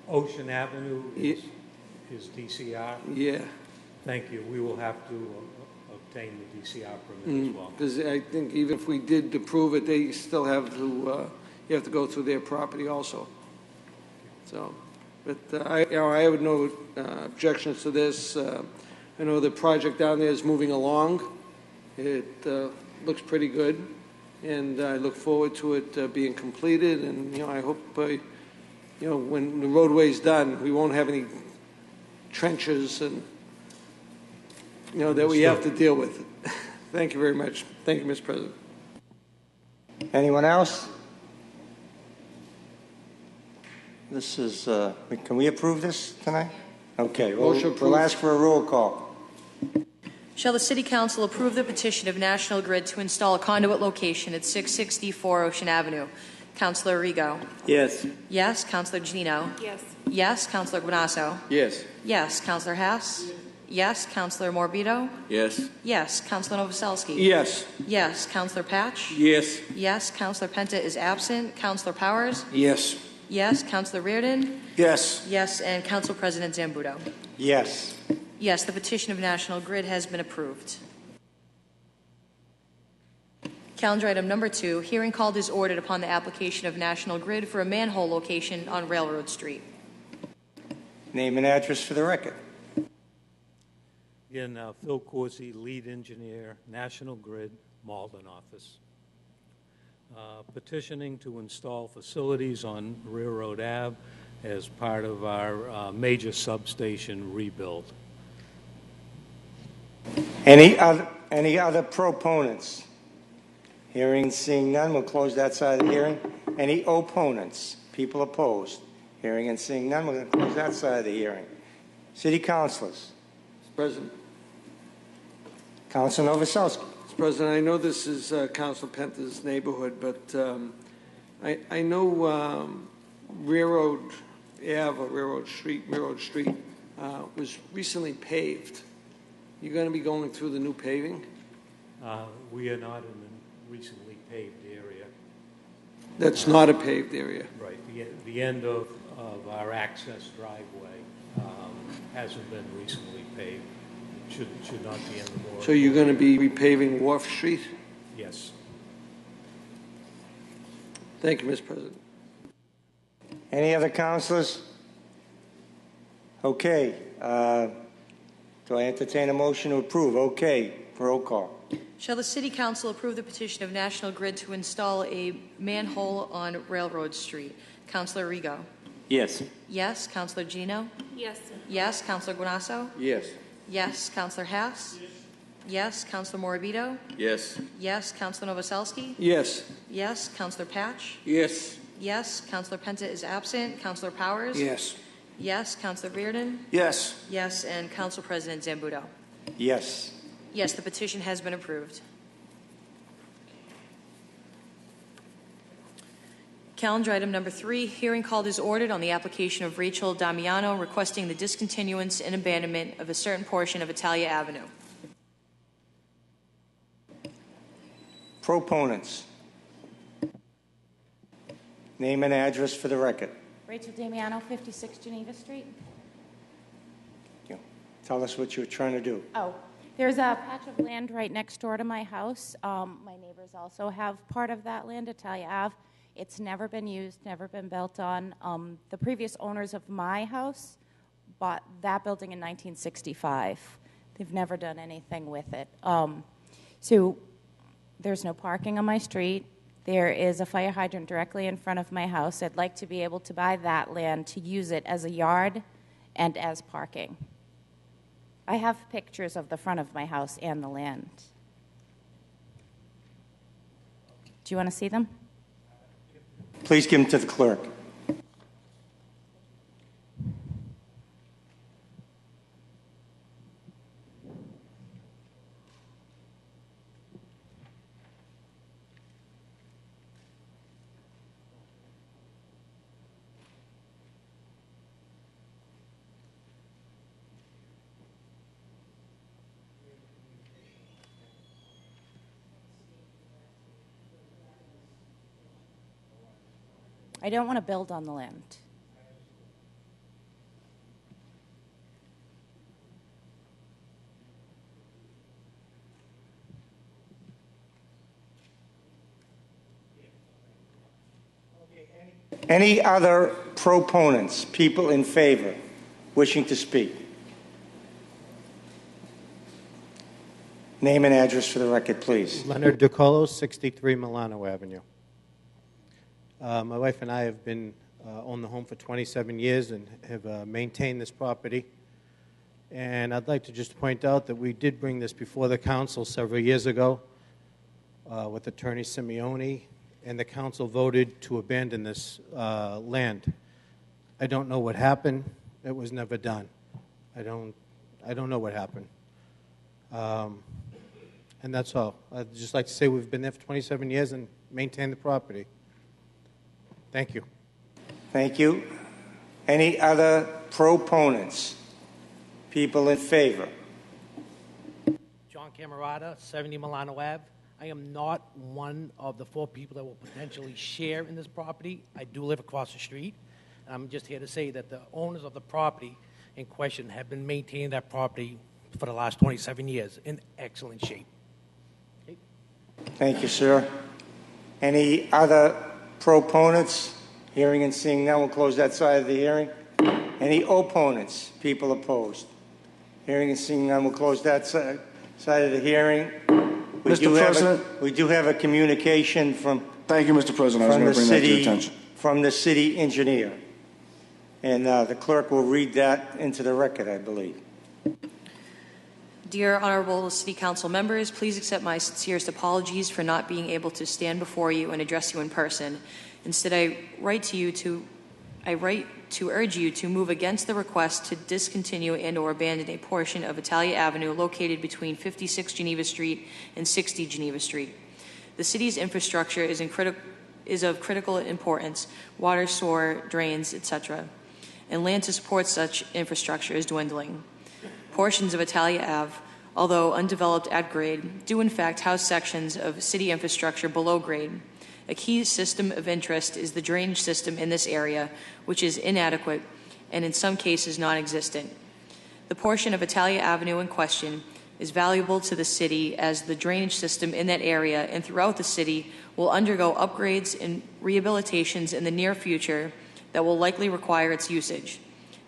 Ocean Avenue is DCR? Yeah. Thank you. We will have to obtain the DCR permit as well. Because I think even if we did approve it, they still have to, you have to go through their property also. So, but I have no objections to this. I know the project down there is moving along. It looks pretty good, and I look forward to it being completed. And I hope, when the roadway's done, we won't have any trenches and that we have to deal with. Thank you very much. Thank you, Mr. President. Anyone else? This is, can we approve this tonight? Okay, we'll ask for a roll call. Shall the City Council approve the petition of National Grid to install a conduit location at 664 Ocean Avenue? Councilor Rigo. Yes. Yes. Councilor Janino. Yes. Yes. Councilor Guanasso. Yes. Yes. Councilor Haas. Yes. Councilor Morbido. Yes. Yes. Councilor Novoselsky. Yes. Yes. Councilor Patch. Yes. Yes. Councilor Penta is absent. Councilor Powers. Yes. Yes. Councilor Reardon. Yes. Yes. And Council President Zambudo. Yes. Yes. The petition of National Grid has been approved. Calendar item number 2, hearing called is ordered upon the application of National Grid for a manhole location on Railroad Street. Name and address for the record. Again, Phil Corsi, lead engineer, National Grid, Malden office. Petitioning to install facilities on Railroad Ave as part of our major substation rebuild. Any other proponents? Hearing and seeing none, we'll close that side of the hearing. Any opponents? People opposed? Hearing and seeing none, we're going to close that side of the hearing. City councilors. Mr. President. Councilor Novoselsky. Mr. President, I know this is Council Penta's neighborhood, but I know Railroad Ave or Railroad Street was recently paved. You're going to be going through the new paving? We are not in the recently paved area. That's not a paved area. Right. The end of our access driveway hasn't been recently paved. It should not be in the board. So you're going to be repaving Wharf Street? Yes. Thank you, Mr. President. Any other councilors? Okay. Do I entertain a motion to approve? Okay. Roll call. Shall the City Council approve the petition of National Grid to install a manhole on Railroad Street? Councilor Rigo. Yes. Yes. Councilor Gino. Yes. Yes. Councilor Guanasso. Yes. Yes. Councilor Haas. Yes. Councilor Morbido. Yes. Yes. Councilor Novoselsky. Yes. Yes. Councilor Patch. Yes. Yes. Councilor Penta is absent. Councilor Powers. Yes. Yes. Councilor Reardon. Yes. Yes. And Council President Zambudo. Yes. Yes, the petition has been approved. Calendar item number 3, hearing called is ordered on the application of Rachel Damiano requesting the discontinuance and abandonment of a certain portion of Italia Avenue. Proponents. Name and address for the record. Rachel Damiano, 56 Geneva Street. Tell us what you're trying to do. Oh, there's a patch of land right next door to my house. My neighbors also have part of that land, Italia Ave. It's never been used, never been built on. The previous owners of my house bought that building in 1965. They've never done anything with it. So there's no parking on my street. There is a fire hydrant directly in front of my house. I'd like to be able to buy that land to use it as a yard and as parking. I have pictures of the front of my house and the land. Do you want to see them? Please give them to the clerk. I don't want to build on the land. Any other proponents, people in favor, wishing to speak? Name and address for the record, please. Leonard DiColo, 63 Milano Avenue. My wife and I have been own the home for 27 years and have maintained this property. And I'd like to just point out that we did bring this before the council several years ago with Attorney Simeone, and the council voted to abandon this land. I don't know what happened. It was never done. I don't know what happened. And that's all. I'd just like to say we've been there for 27 years and maintained the property. Thank you. Thank you. Any other proponents? People in favor? John Camerata, 70 Milano Ave. I am not one of the 4 people that will potentially share in this property. I do live across the street. I'm just here to say that the owners of the property in question have been maintaining that property for the last 27 years in excellent shape. Okay. Thank you, sir. Any other proponents? Hearing and seeing none, we'll close that side of the hearing. Any opponents? People opposed? Hearing and seeing none, we'll close that side of the hearing. Mr. President? We do have a communication from... Thank you, Mr. President. I was going to bring that to your attention. From the city engineer. And the clerk will read that into the record, I believe. Dear Honorable City Council members, please accept my sincerest apologies for not being able to stand before you and address you in person. Instead, I write to urge you to move against the request to discontinue and or abandon a portion of Italia Avenue located between 56 Geneva Street and 60 Geneva Street. The city's infrastructure is of critical importance, water, sewer, drains, etc., and land to support such infrastructure is dwindling. Portions of Italia Ave, although undeveloped at grade, do in fact house sections of city infrastructure below grade. A key system of interest is the drainage system in this area, which is inadequate and in some cases non-existent. The portion of Italia Avenue in question is valuable to the city as the drainage system in that area and throughout the city will undergo upgrades and rehabilitations in the near future that will likely require its usage.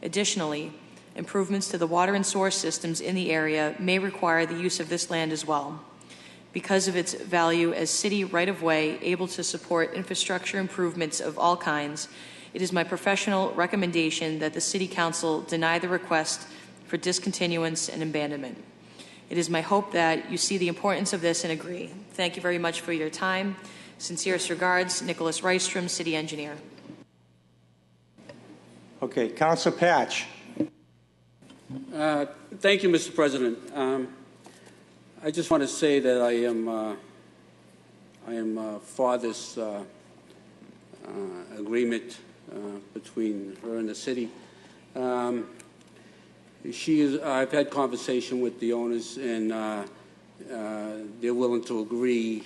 Additionally, improvements to the water and sewer systems in the area may require the use of this land as well. Because of its value as city right-of-way able to support infrastructure improvements of all kinds, it is my professional recommendation that the City Council deny the request for discontinuance and abandonment. It is my hope that you see the importance of this and agree. Thank you very much for your time. Sincerest regards, Nicholas Rystrom, City Engineer. Okay, Councilor Patch. Thank you, Mr. President. I just want to say that I am for this agreement between her and the city. I've had conversation with the owners, and they're willing to agree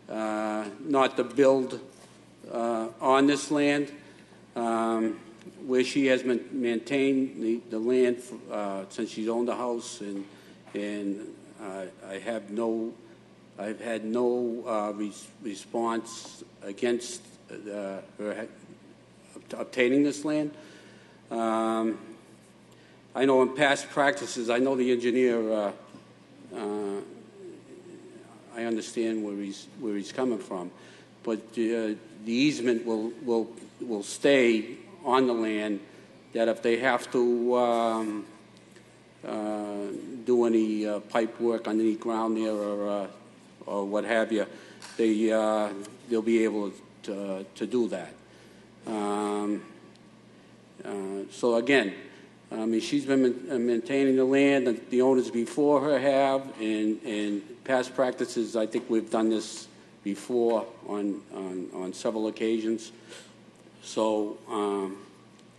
not to build on this land, where she has maintained the land since she's owned the house, and I've had no response against her obtaining this land. I know in past practices, I know the engineer. I understand where he's coming from, but the easement will stay on the land. That if they have to do any pipe work underneath ground there or what have you, they'll be able to do that. So again, I mean, she's been maintaining the land that the owners before her have, and past practices. I think we've done this before on several occasions. So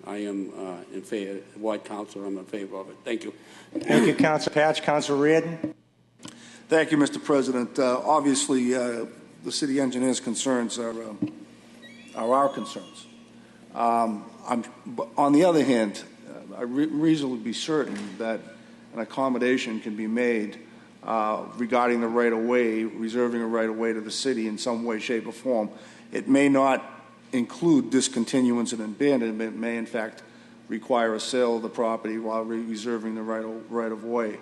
I am in favor. Ward Council, I'm in favor of it. Thank you. Thank you, Councilor Patch. Councilor Reardon. Thank you, Mr. President. Obviously, the city engineer's concerns are our concerns. On the other hand, I reasonably be certain that an accommodation can be made regarding the right-of-way, reserving a right-of-way to the city in some way, shape, or form. It may not include discontinuance and abandonment may in fact require a sale of the property while reserving the right of way.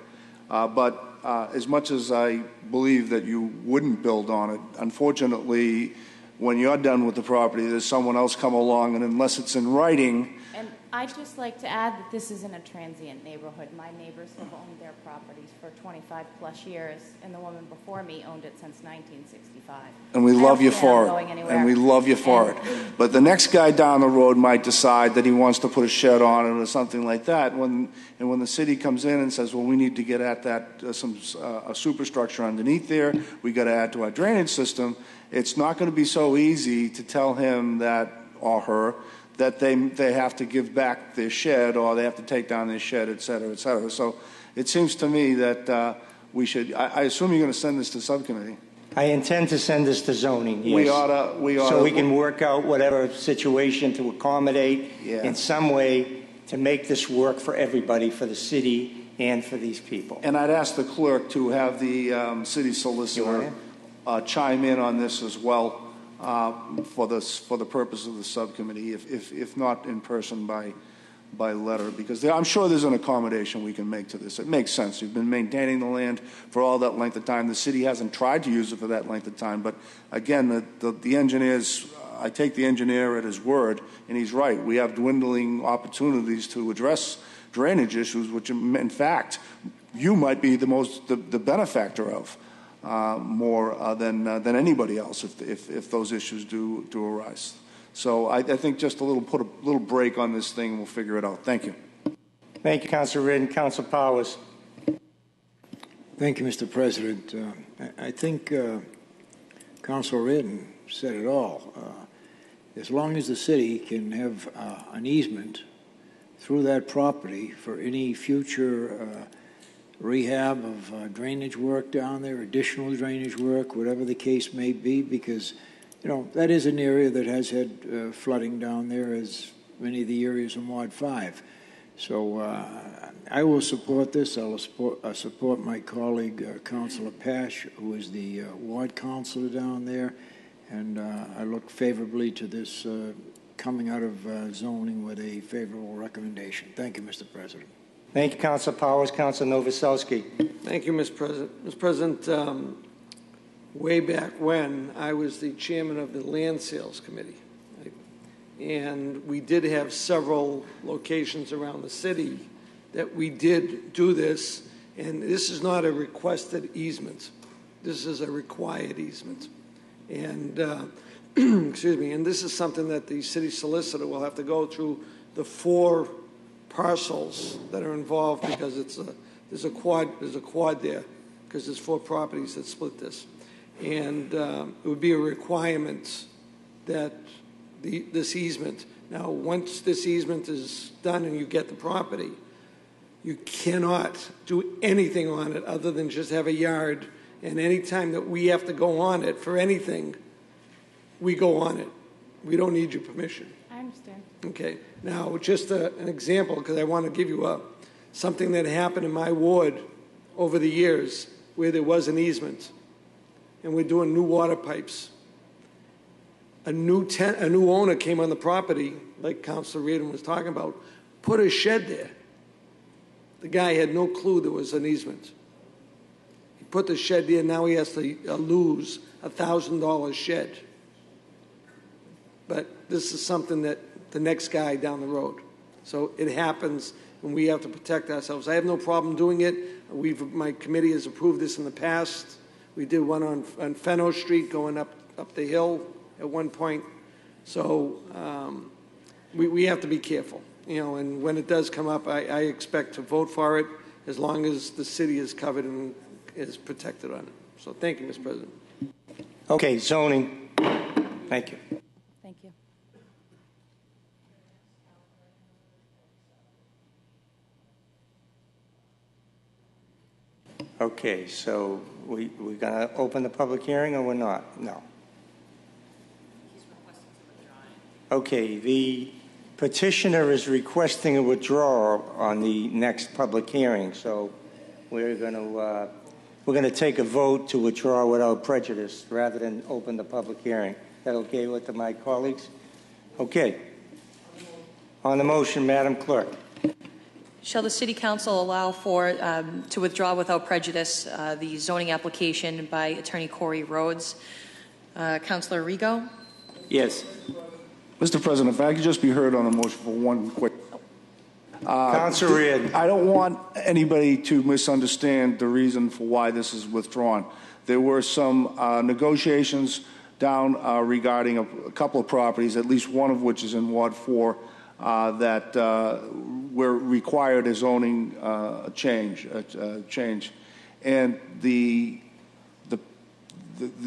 But as much as I believe that you wouldn't build on it, unfortunately, when you're done with the property, there's someone else come along, and unless it's in writing. And I'd just like to add that this isn't a transient neighborhood. My neighbors have owned their properties for 25 plus years, and the woman before me owned it since 1965. And we love you for it. Anywhere. And we love you for it. But the next guy down the road might decide that he wants to put a shed on it or something like that. When the city comes in and says, well, we need to get at that, a superstructure underneath there, we got to add to our drainage system, it's not going to be so easy to tell him that, or her, that they have to give back their shed or they have to take down their shed, et cetera, et cetera. So it seems to me that we should, I assume you're going to send this to subcommittee. I intend to send this to zoning, yes. We ought so we can work out whatever situation to accommodate in some way to make this work for everybody, for the city and for these people. And I'd ask the clerk to have the city solicitor chime in on this as well for the purpose of the subcommittee, if not in person, by letter, because I'm sure there's an accommodation we can make to this. It makes sense. You've been maintaining the land for all that length of time. The city hasn't tried to use it for that length of time, but again, the engineers, I take the engineer at his word, and he's right. We have dwindling opportunities to address drainage issues, which in fact you might be the benefactor of more than anybody else if those issues do arise. So I think just put a little break on this thing and we'll figure it out. Thank you. Thank you, Councilor Ridden. Councilor Powers. Thank you, Mr. President. I think Councilor Ridden said it all. As long as the city can have an easement through that property for any future rehab of drainage work down there, additional drainage work, whatever the case may be, because that is an area that has had flooding down there, as many of the areas in Ward 5. So I will support this. I'll support my colleague, Councilor Pash, who is the ward councilor down there, and I look favorably to this coming out of zoning with a favorable recommendation. Thank you, Mr. President. Thank you, Councilor Powers. Councilor Novoselsky. Thank you, Mr. President. Mr. President, way back when, I was the chairman of the Land Sales Committee. And we did have several locations around the city that we did do this. And this is not a requested easement. This is a required easement. And, excuse me, and this is something that the city solicitor will have to go through the 4 parcels that are involved, because there's a quad there, because there's 4 properties that split this. And it would be a requirement that this easement, now once this easement is done and you get the property, you cannot do anything on it other than just have a yard, and any time that we have to go on it for anything, we go on it. We don't need your permission. I understand. Okay. Now, just an example, because I want to give you something that happened in my ward over the years where there was an easement, and we're doing new water pipes. A new owner came on the property, like Councilor Reardon was talking about, put a shed there. The guy had no clue there was an easement. He put the shed there, now he has to lose a $1,000 shed. But this is something that the next guy down the road. So it happens, and we have to protect ourselves. I have no problem doing it. My committee has approved this in the past. We did one on Fenno Street going up the hill at one point. So we have to be careful. And when it does come up, I expect to vote for it as long as the city is covered and is protected on it. So thank you, Mr. President. Okay, zoning. Thank you. Thank you. Okay, so we're going to open the public hearing, or we're not? No. Okay, the petitioner is requesting a withdrawal on the next public hearing, so we're going to take a vote to withdraw without prejudice rather than open the public hearing. Is that okay with my colleagues? Okay. On the motion, Madam Clerk. Shall the City Council allow for, to withdraw without prejudice the zoning application by Attorney Corey Rhodes? Councilor Rigo? Yes. Mr. President, if I could just be heard on the motion for one quick. Councilor Reardon. I don't want anybody to misunderstand the reason for why this is withdrawn. There were some negotiations down regarding a couple of properties, at least one of which is in Ward 4, that were required a zoning change. And the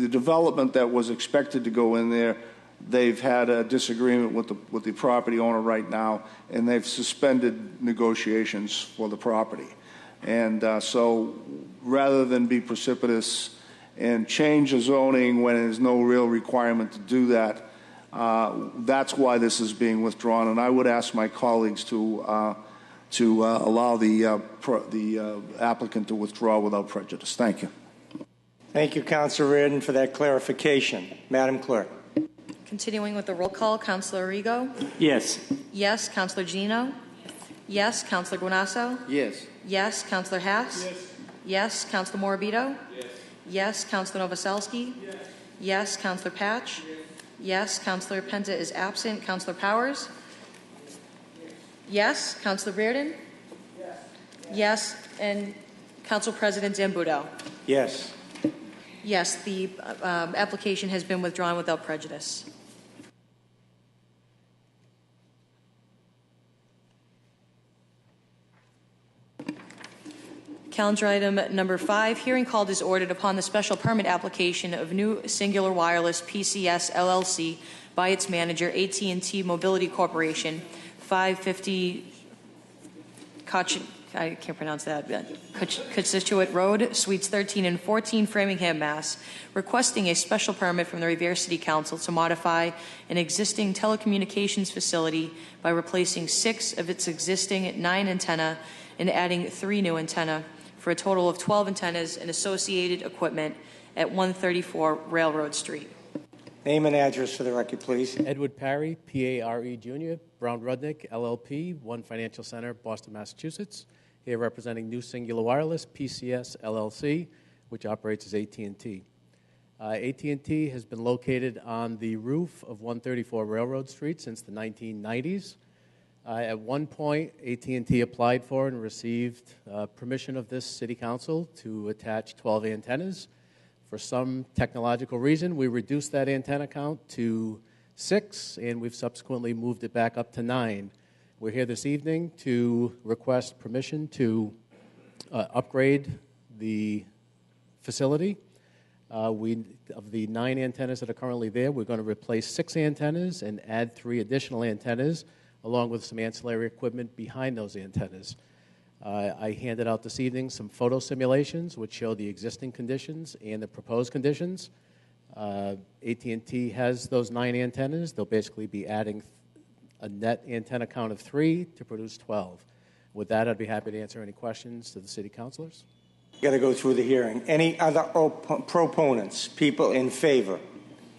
development that was expected to go in there, they've had a disagreement with the property owner right now, and they've suspended negotiations for the property. And so rather than be precipitous and change the zoning when there's no real requirement to do that, that's why this is being withdrawn. And I would ask my colleagues to allow the applicant to withdraw without prejudice. Thank you. Thank you, Councilor Reardon, for that clarification. Madam Clerk. Continuing with the roll call, Councilor Rigo? Yes. Yes. Councilor Gino? Yes. Councilor Guanasso? Yes. Yes. Councilor Hass? Yes. Yes. Councilor Morabito? Yes. Yes. Councilor Novoselsky? Yes. Yes. Councilor Patch? Yes. Councilor Penta is absent. Councilor Powers? Yes. Councilor Reardon? Yes. Yes. And Council President Zambudo? Yes. Yes, the application has been withdrawn without prejudice. Calendar item number 5, hearing called is ordered upon the special permit application of New Singular Wireless PCS LLC by its manager, AT&T Mobility Corporation, 550 I can't pronounce that. Constituent Road, Suites 13 and 14, Framingham, Mass., requesting a special permit from the Revere City Council to modify an existing telecommunications facility by replacing 6 of its existing 9 antenna and adding 3 new antenna for a total of 12 antennas and associated equipment at 134 Railroad Street. Name and address for the record, please. Edward Parry, P-A-R-E Jr., Brown Rudnick, LLP, One Financial Center, Boston, Massachusetts. Here representing New Singular Wireless, PCS LLC, which operates as AT&T. AT&T has been located on the roof of 134 Railroad Street since the 1990s. At one point, AT&T applied for and received permission of this city council to attach 12 antennas. For some technological reason, we reduced that antenna count to 6, and we've subsequently moved it back up to 9. We're here this evening to request permission to upgrade the facility. Of the 9 antennas that are currently there, we're going to replace 6 antennas and add 3 additional antennas, along with some ancillary equipment behind those antennas. I handed out this evening some photo simulations which show the existing conditions and the proposed conditions. AT&T has those 9 antennas. They'll basically be adding a net antenna count of 3 to produce 12. With that, I'd be happy to answer any questions to the city councilors. Got to go through the hearing. Any other proponents, people in favor?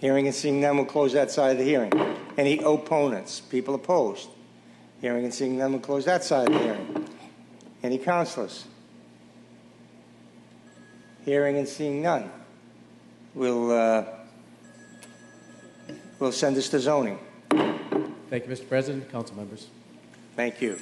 Hearing and seeing none, we'll close that side of the hearing. Any opponents, people opposed? Hearing and seeing none, we'll close that side of the hearing. Any councilors? Hearing and seeing none, we'll send this to zoning. Thank you, Mr. President, council members. Thank you.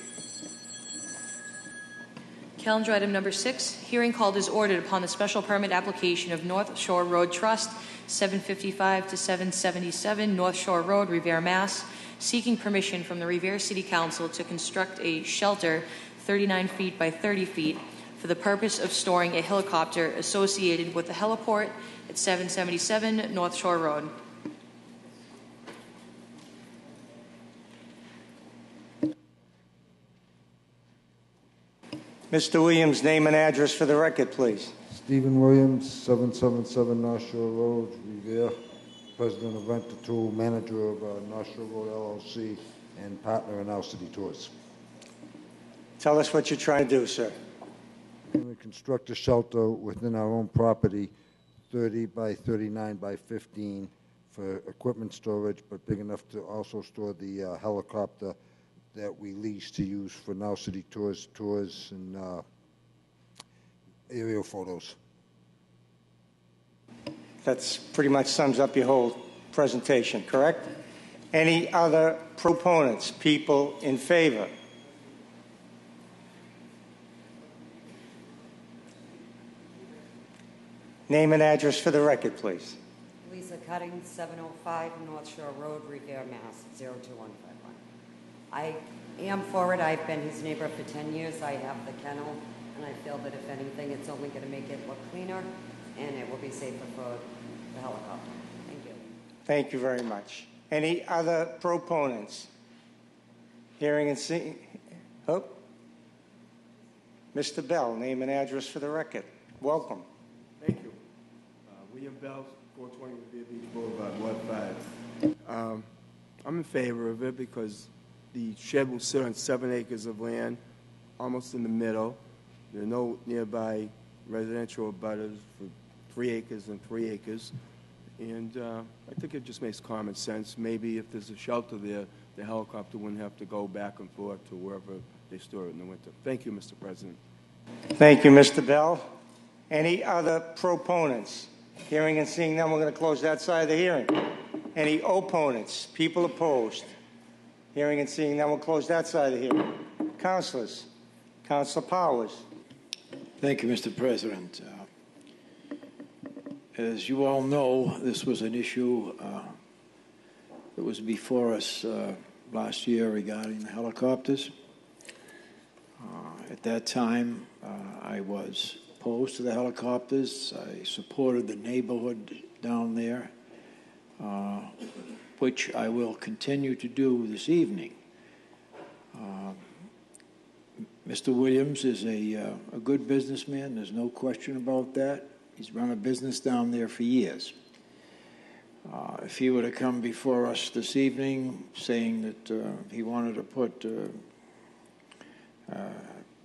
Calendar item number 6, hearing called is ordered upon the special permit application of North Shore Road Trust, 755 to 777 North Shore Road, Revere, Mass., seeking permission from the Revere City Council to construct a shelter 39 feet by 30 feet for the purpose of storing a helicopter associated with the heliport at 777 North Shore Road. Mr. Williams, name and address for the record, please. Stephen Williams, 777 North Shore Road, Revere, president of Rent a Tool, manager of North Shore Road LLC, and partner in Our City Tours. Tell us what you're trying to do, sir. We're going to construct a shelter within our own property, 30 by 39 by 15, for equipment storage, but big enough to also store the helicopter that we lease to use for Now City tours and aerial photos. That's pretty much sums up your whole presentation, correct? Any other proponents, people in favor? Name and address for the record, please. Lisa Cutting, 705 North Shore Road, Revere, Mass. 02151. I am for it. I've been his neighbor for 10 years. I have the kennel, and I feel that if anything, it's only going to make it look cleaner, and it will be safer for the helicopter. Thank you. Thank you very much. Any other proponents? Hearing and seeing. Oh. Mr. Bell, name and address for the record. Welcome. Thank you. William Bell, 420 Revere Beach Boulevard, Ward 5. I'm in favor of it because the shed will sit on 7 acres of land, almost in the middle. There are no nearby residential abutters for 3 acres and 3 acres. And I think it just makes common sense. Maybe if there's a shelter there, the helicopter wouldn't have to go back and forth to wherever they store it in the winter. Thank you, Mr. President. Thank you, Mr. Bell. Any other proponents? Hearing and seeing none, we're going to close that side of the hearing. Any opponents? People opposed? Hearing and seeing none, we'll close that side of the hearing. Councilors. Councilor Powers. Thank you, Mr. President. As you all know, this was an issue that was before us last year regarding the helicopters. At that time, I was opposed to the helicopters. I supported the neighborhood down there, which I will continue to do this evening. Mr. Williams is a good businessman. There's no question about that. He's run a business down there for years. If he were to come before us this evening saying that he wanted to put a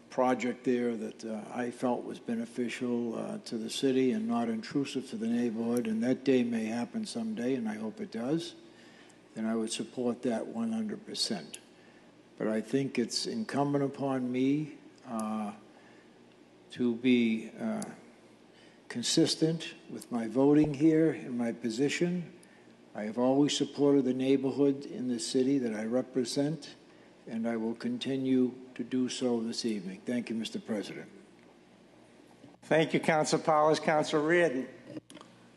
project there that I felt was beneficial to the city and not intrusive to the neighborhood, and that day may happen someday, and I hope it does, then I would support that 100%. But I think it's incumbent upon me to be consistent with my voting here and my position. I have always supported the neighborhood in the city that I represent, and I will continue to do so this evening. Thank you, Mr. President. Thank you, Councilor Powers. Councilor Reardon.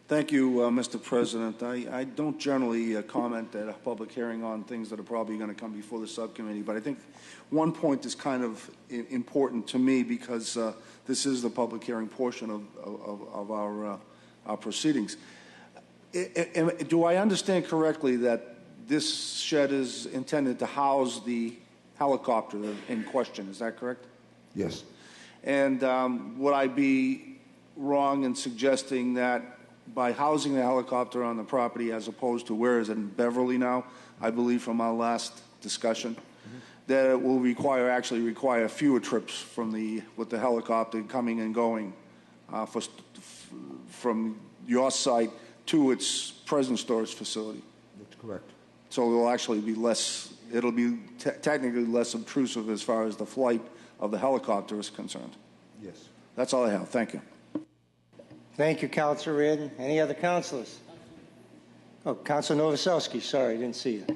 Thank you, Mr. President. I don't generally comment at a public hearing on things that are probably going to come before the subcommittee, but I think one point is kind of important to me because this is the public hearing portion of our proceedings. Do I understand correctly that this shed is intended to house the helicopter in question? Is that correct? Yes. And would I be wrong in suggesting that by housing the helicopter on the property as opposed to where is it in Beverly now, I believe from our last discussion, that it will actually require fewer trips with the helicopter coming and going from your site to its present storage facility? That's correct. So it will actually be less, it'll be technically less obtrusive as far as the flight of the helicopter is concerned. Yes. That's all I have. Thank you. Thank you, Councilor Reardon. Any other councilors? Oh, Councilor Novoselsky. Sorry, I didn't see you.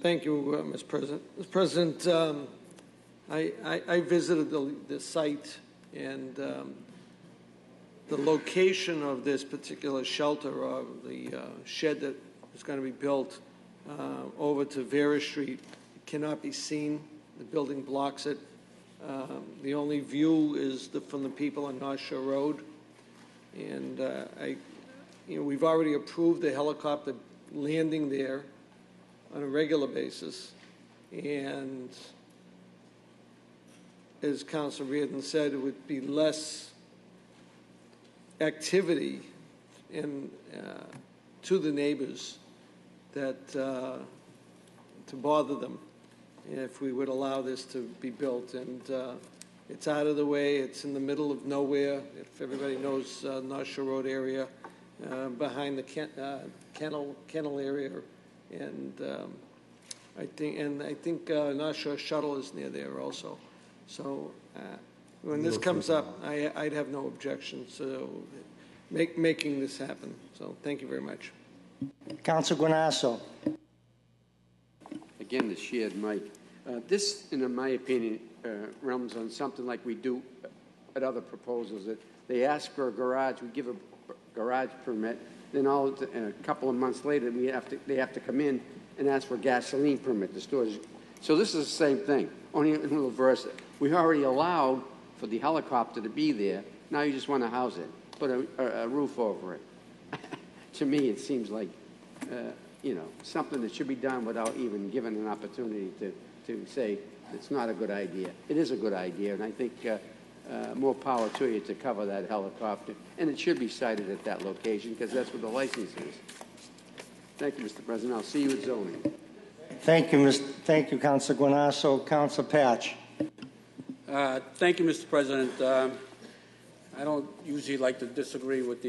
Thank you, Mr. President. Mr. President, I visited the site, and the location of this particular shelter, or the shed that is going to be built over to Revere Street, cannot be seen. The building blocks it. The only view is from the people on North Shore Road. And we've already approved the helicopter landing there on a regular basis. And as Councilor Reardon said, it would be less activity to the neighbors that to bother them if we would allow this to be built. And it's out of the way. It's in the middle of nowhere. If everybody knows North Shore Road area, behind the kennel area, and I think North Shore Shuttle is near there also. So when this comes up, I'd have no objection to making this happen. So thank you very much. Council Guanasso. Again, the shared mic. This, in my opinion, realms on something like we do at other proposals. That they ask for a garage, we give a garage permit, then a couple of months later, they have to come in and ask for a gasoline permit to storage. So this is the same thing, only in reverse. We already allowed for the helicopter to be there. Now you just want to house it, put a roof over it. To me, it seems like something that should be done without even given an opportunity to say it's not a good idea. It is a good idea, and I think more power to you to cover that helicopter. And it should be sited at that location because that's where the license is. Thank you, Mr. President. I'll see you at zoning. Thank you, Council Guanasso. Council Patch. Thank you, Mr. President. I don't usually like to disagree with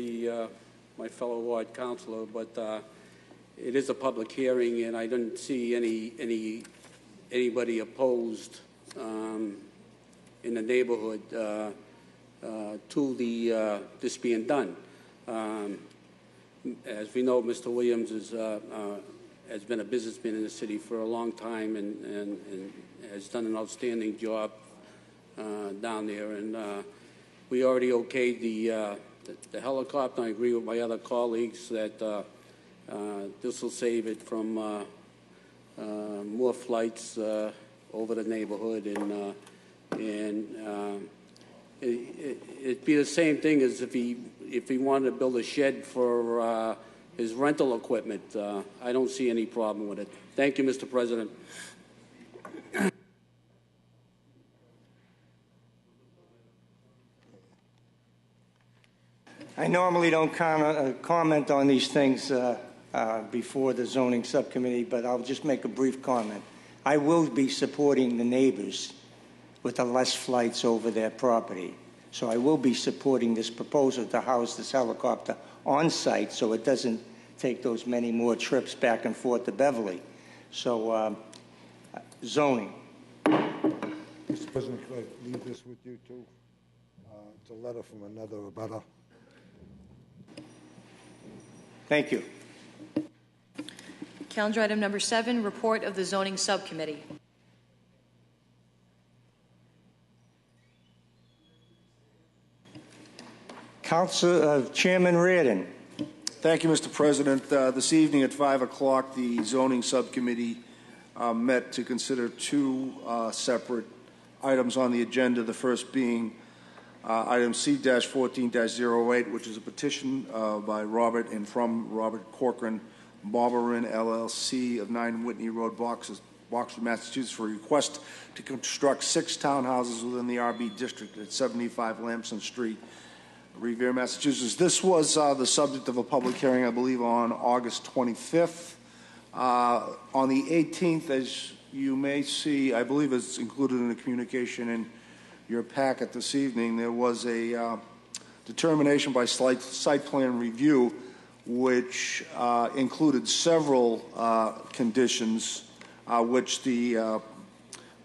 my fellow ward councilor, but it is a public hearing, and I didn't see anybody opposed in the neighborhood to this being done. As we know, Mr. Williams has been a businessman in the city for a long time and has done an outstanding job down there. And we already okayed the helicopter. I agree with my other colleagues that this will save it from more flights over the neighborhood, and it'd be the same thing as if he wanted to build a shed for his rental equipment. I don't see any problem with it. Thank you, Mr. President. I normally don't comment on these things before the zoning subcommittee, but I'll just make a brief comment. I will be supporting the neighbors with the less flights over their property. So I will be supporting this proposal to house this helicopter on site so it doesn't take those many more trips back and forth to Beverly. So zoning. Mr. President, could I leave this with you too? It's a letter from another abutter. Thank you. Calendar item number 7, report of the zoning subcommittee. Chairman Reardon. Thank you, Mr. President. This evening at 5 o'clock, the zoning subcommittee met to consider two separate items on the agenda, the first being item C-14-08, which is a petition by Robert and from Robert Corcoran, Barberin, LLC of 9 Whitney Road, Boxford, Massachusetts, for a request to construct 6 townhouses within the RB district at 75 Lamson Street, Revere, Massachusetts. This was the subject of a public hearing, I believe, on August 25th. On the 18th, as you may see, I believe it's included in the communication in your packet this evening, there was a determination by site plan review which included several conditions which the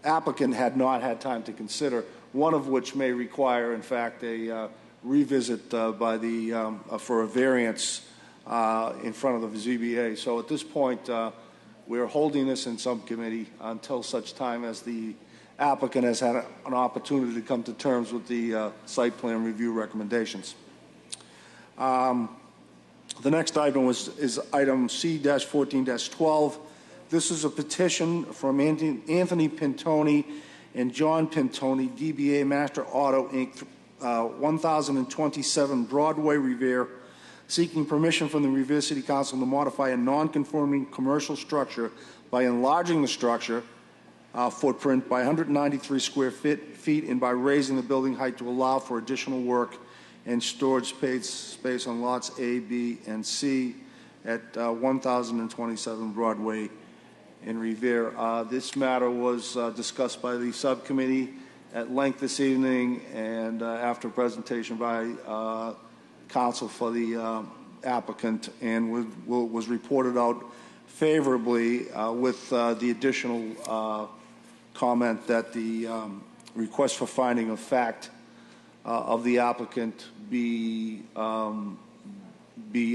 applicant had not had time to consider, one of which may require, in fact, a revisit by the for a variance in front of the ZBA. So at this point, we're holding this in subcommittee until such time as the applicant has had an opportunity to come to terms with the site plan review recommendations. The next item is item C-14-12. This is a petition from Anthony Pintoni and John Pintoni, DBA Master Auto, Inc., 1027 Broadway, Revere, seeking permission from the Revere City Council to modify a non-conforming commercial structure by enlarging the structure footprint by 193 square feet and by raising the building height to allow for additional work and storage space on lots A, B, and C at 1027 Broadway in Revere. This matter was discussed by the subcommittee at length this evening, and after a presentation by counsel for the applicant and was reported out favorably with the additional comment that the request for finding of fact of the applicant be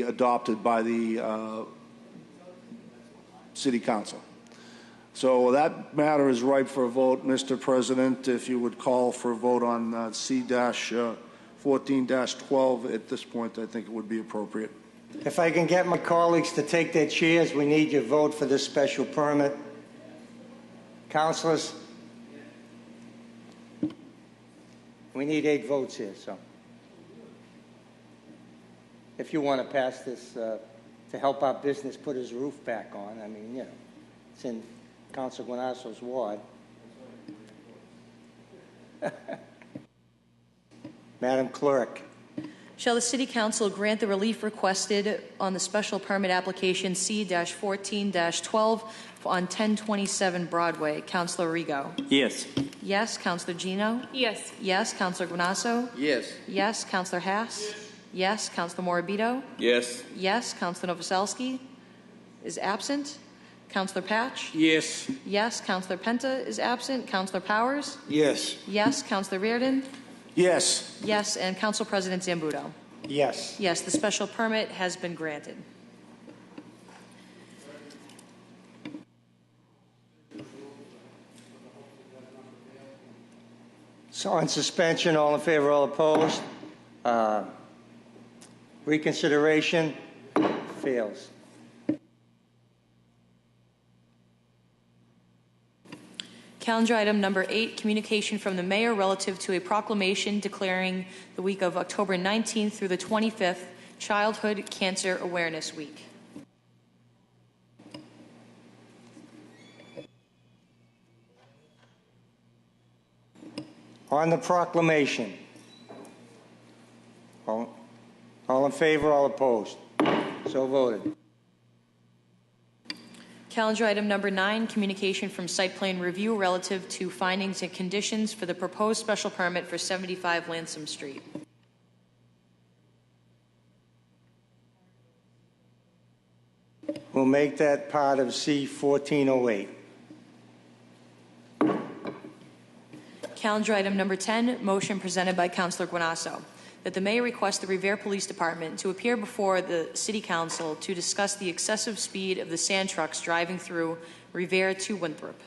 adopted by the City Council. So that matter is ripe for a vote, Mr. President. If you would call for a vote on C-14-12 at this point, I think it would be appropriate. If I can get my colleagues to take their chairs, we need your vote for this special permit. Councilors, we need 8 votes here, so if you want to pass this to help our business put his roof back on, I mean, you know, it's in Council Guanasso's ward. Madam Clerk. Shall the City Council grant the relief requested on the special permit application C-14-12 on 1027 Broadway? Councilor Rigo. Yes. Yes. Councilor Gino. Yes. Yes. Councilor Guanasso. Yes. Yes. Councilor Haas. Yes. Councilor Morabito. Yes. Yes. Councilor Novoselsky is absent. Councilor Patch. Yes. Yes. Councilor Penta is absent. Councilor Powers. Yes. Yes. Councilor Reardon. Yes. Yes. And Council President Zambuto. Yes. Yes. The special permit has been granted. So on suspension, all in favor, all opposed? Reconsideration fails. Calendar item number 8, communication from the mayor relative to a proclamation declaring the week of October 19th through the 25th Childhood Cancer Awareness Week. On the proclamation, all in favor, all opposed? So voted. Calendar item number 9, communication from Site Plan Review relative to findings and conditions for the proposed special permit for 75 Lansam Street. We'll make that part of C-1408. Calendar item number 10, motion presented by Councilor Guanasso, that the mayor request the Revere Police Department to appear before the City Council to discuss the excessive speed of the sand trucks driving through Revere to Winthrop.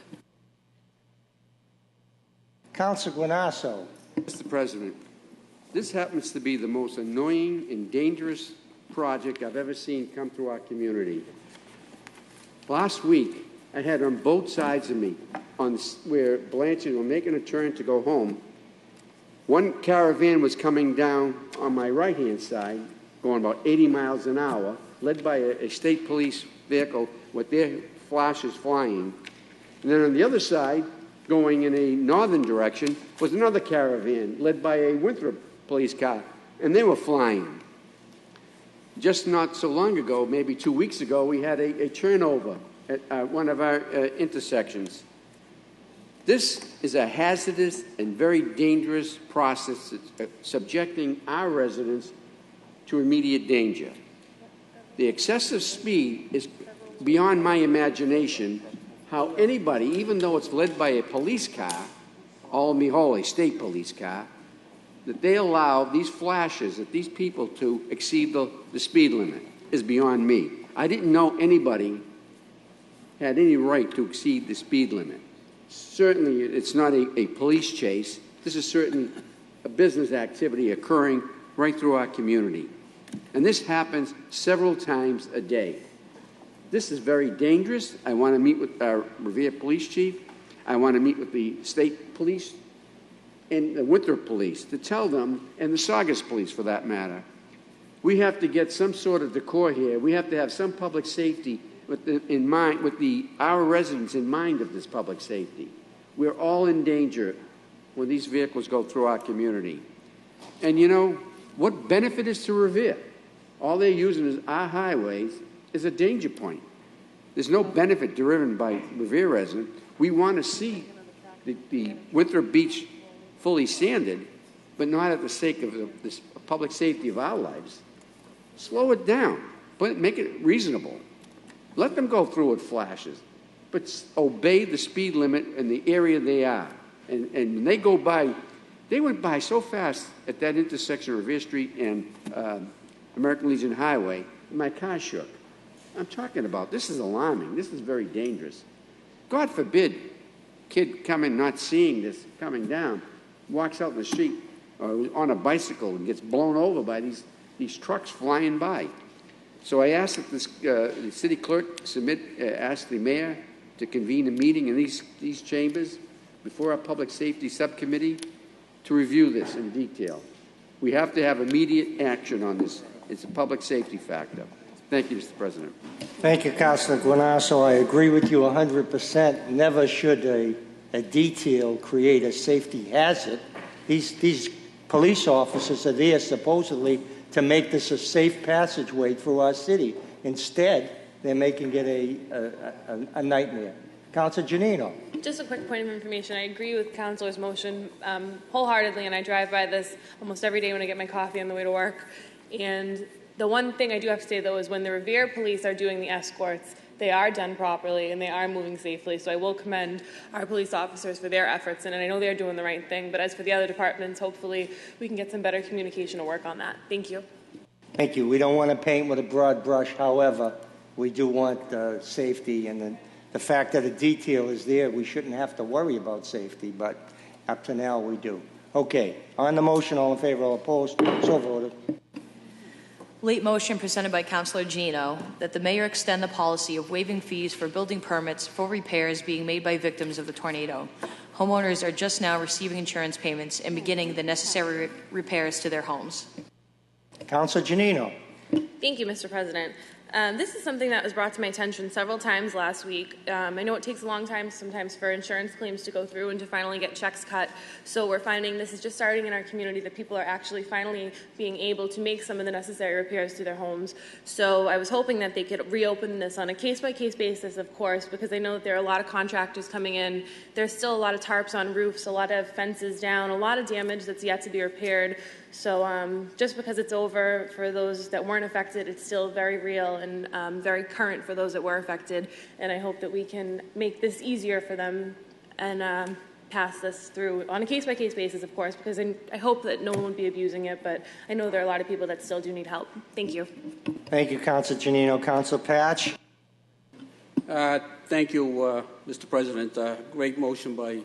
Councilor Guanasso. Mr. President, this happens to be the most annoying and dangerous project I've ever seen come through our community. Last week, I had on both sides of me, on where Blanchard were making a turn to go home, one caravan was coming down on my right-hand side, going about 80 miles an hour, led by a state police vehicle with their flashes flying. And then on the other side, going in a northern direction, was another caravan led by a Winthrop police car, and they were flying. Just not so long ago, maybe 2 weeks ago, we had a turnover at one of our intersections. This is a hazardous and very dangerous process subjecting our residents to immediate danger. The excessive speed is beyond my imagination how anybody, even though it's led by a police car, a state police car, that they allow these flashes at these people to exceed the speed limit is beyond me. I didn't know anybody had any right to exceed the speed limit. Certainly, it's not a police chase. This is certainly a business activity occurring right through our community. And this happens several times a day. This is very dangerous. I want to meet with our Revere police chief. I want to meet with the state police and the Winthrop police to tell them, and the Saugus police for that matter, we have to get some sort of decor here. We have to have some public safety our residents in mind of this public safety. We're all in danger when these vehicles go through our community. And you know, what benefit is to Revere? All they're using is our highways is a danger point. There's no benefit driven by Revere residents. We want to see the Winthrop Beach fully sanded, but not at the sake of the public safety of our lives. Slow it down, but make it reasonable. Let them go through with flashes, but obey the speed limit in the area they are. And when they go by, they went by so fast at that intersection of Revere Street and American Legion Highway, my car shook. I'm talking about, this is alarming. This is very dangerous. God forbid, kid coming, not seeing this, coming down, walks out in the street or on a bicycle and gets blown over by these trucks flying by. So I asked that the city clerk ask the mayor to convene a meeting in these chambers before our public safety subcommittee to review this in detail. We have to have immediate action on this. It's a public safety factor. Thank you, Mr. President. Thank you, Councilor Guanasso. I agree with you 100%. Never should a detail create a safety hazard. These police officers are there supposedly to make this a safe passageway through our city. Instead, they're making it a nightmare. Councilor Giannino. Just a quick point of information. I agree with Councilor's motion wholeheartedly, and I drive by this almost every day when I get my coffee on the way to work. And the one thing I do have to say, though, is when the Revere police are doing the escorts, they are done properly and they are moving safely. So I will commend our police officers for their efforts, and I know they're doing the right thing. But as for the other departments, hopefully we can get some better communication to work on that. Thank you. Thank you. We don't want to paint with a broad brush. However, we do want safety, and the fact that a detail is there, we shouldn't have to worry about safety, but up to now we do. Okay, on the motion, all in favor, all opposed, so voted. Late motion presented by Councilor Gino that the mayor extend the policy of waiving fees for building permits for repairs being made by victims of the tornado. Homeowners are just now receiving insurance payments and beginning the necessary repairs to their homes. Councilor Giannino. Thank you, Mr. President. This is something that was brought to my attention several times last week. I know it takes a long time sometimes for insurance claims to go through and to finally get checks cut. So we're finding this is just starting in our community that people are actually finally being able to make some of the necessary repairs to their homes. So I was hoping that they could reopen this on a case-by-case basis, of course, because I know that there are a lot of contractors coming in. There's still a lot of tarps on roofs, a lot of fences down, a lot of damage that's yet to be repaired. So just because it's over for those that weren't affected, it's still very real and very current for those that were affected. And I hope that we can make this easier for them and pass this through on a case-by-case basis, of course, because I hope that no one would be abusing it, but I know there are a lot of people that still do need help. Thank you. Thank you, Councilor Giannino. Councilor Patch. Thank you, Mr. President. Great motion by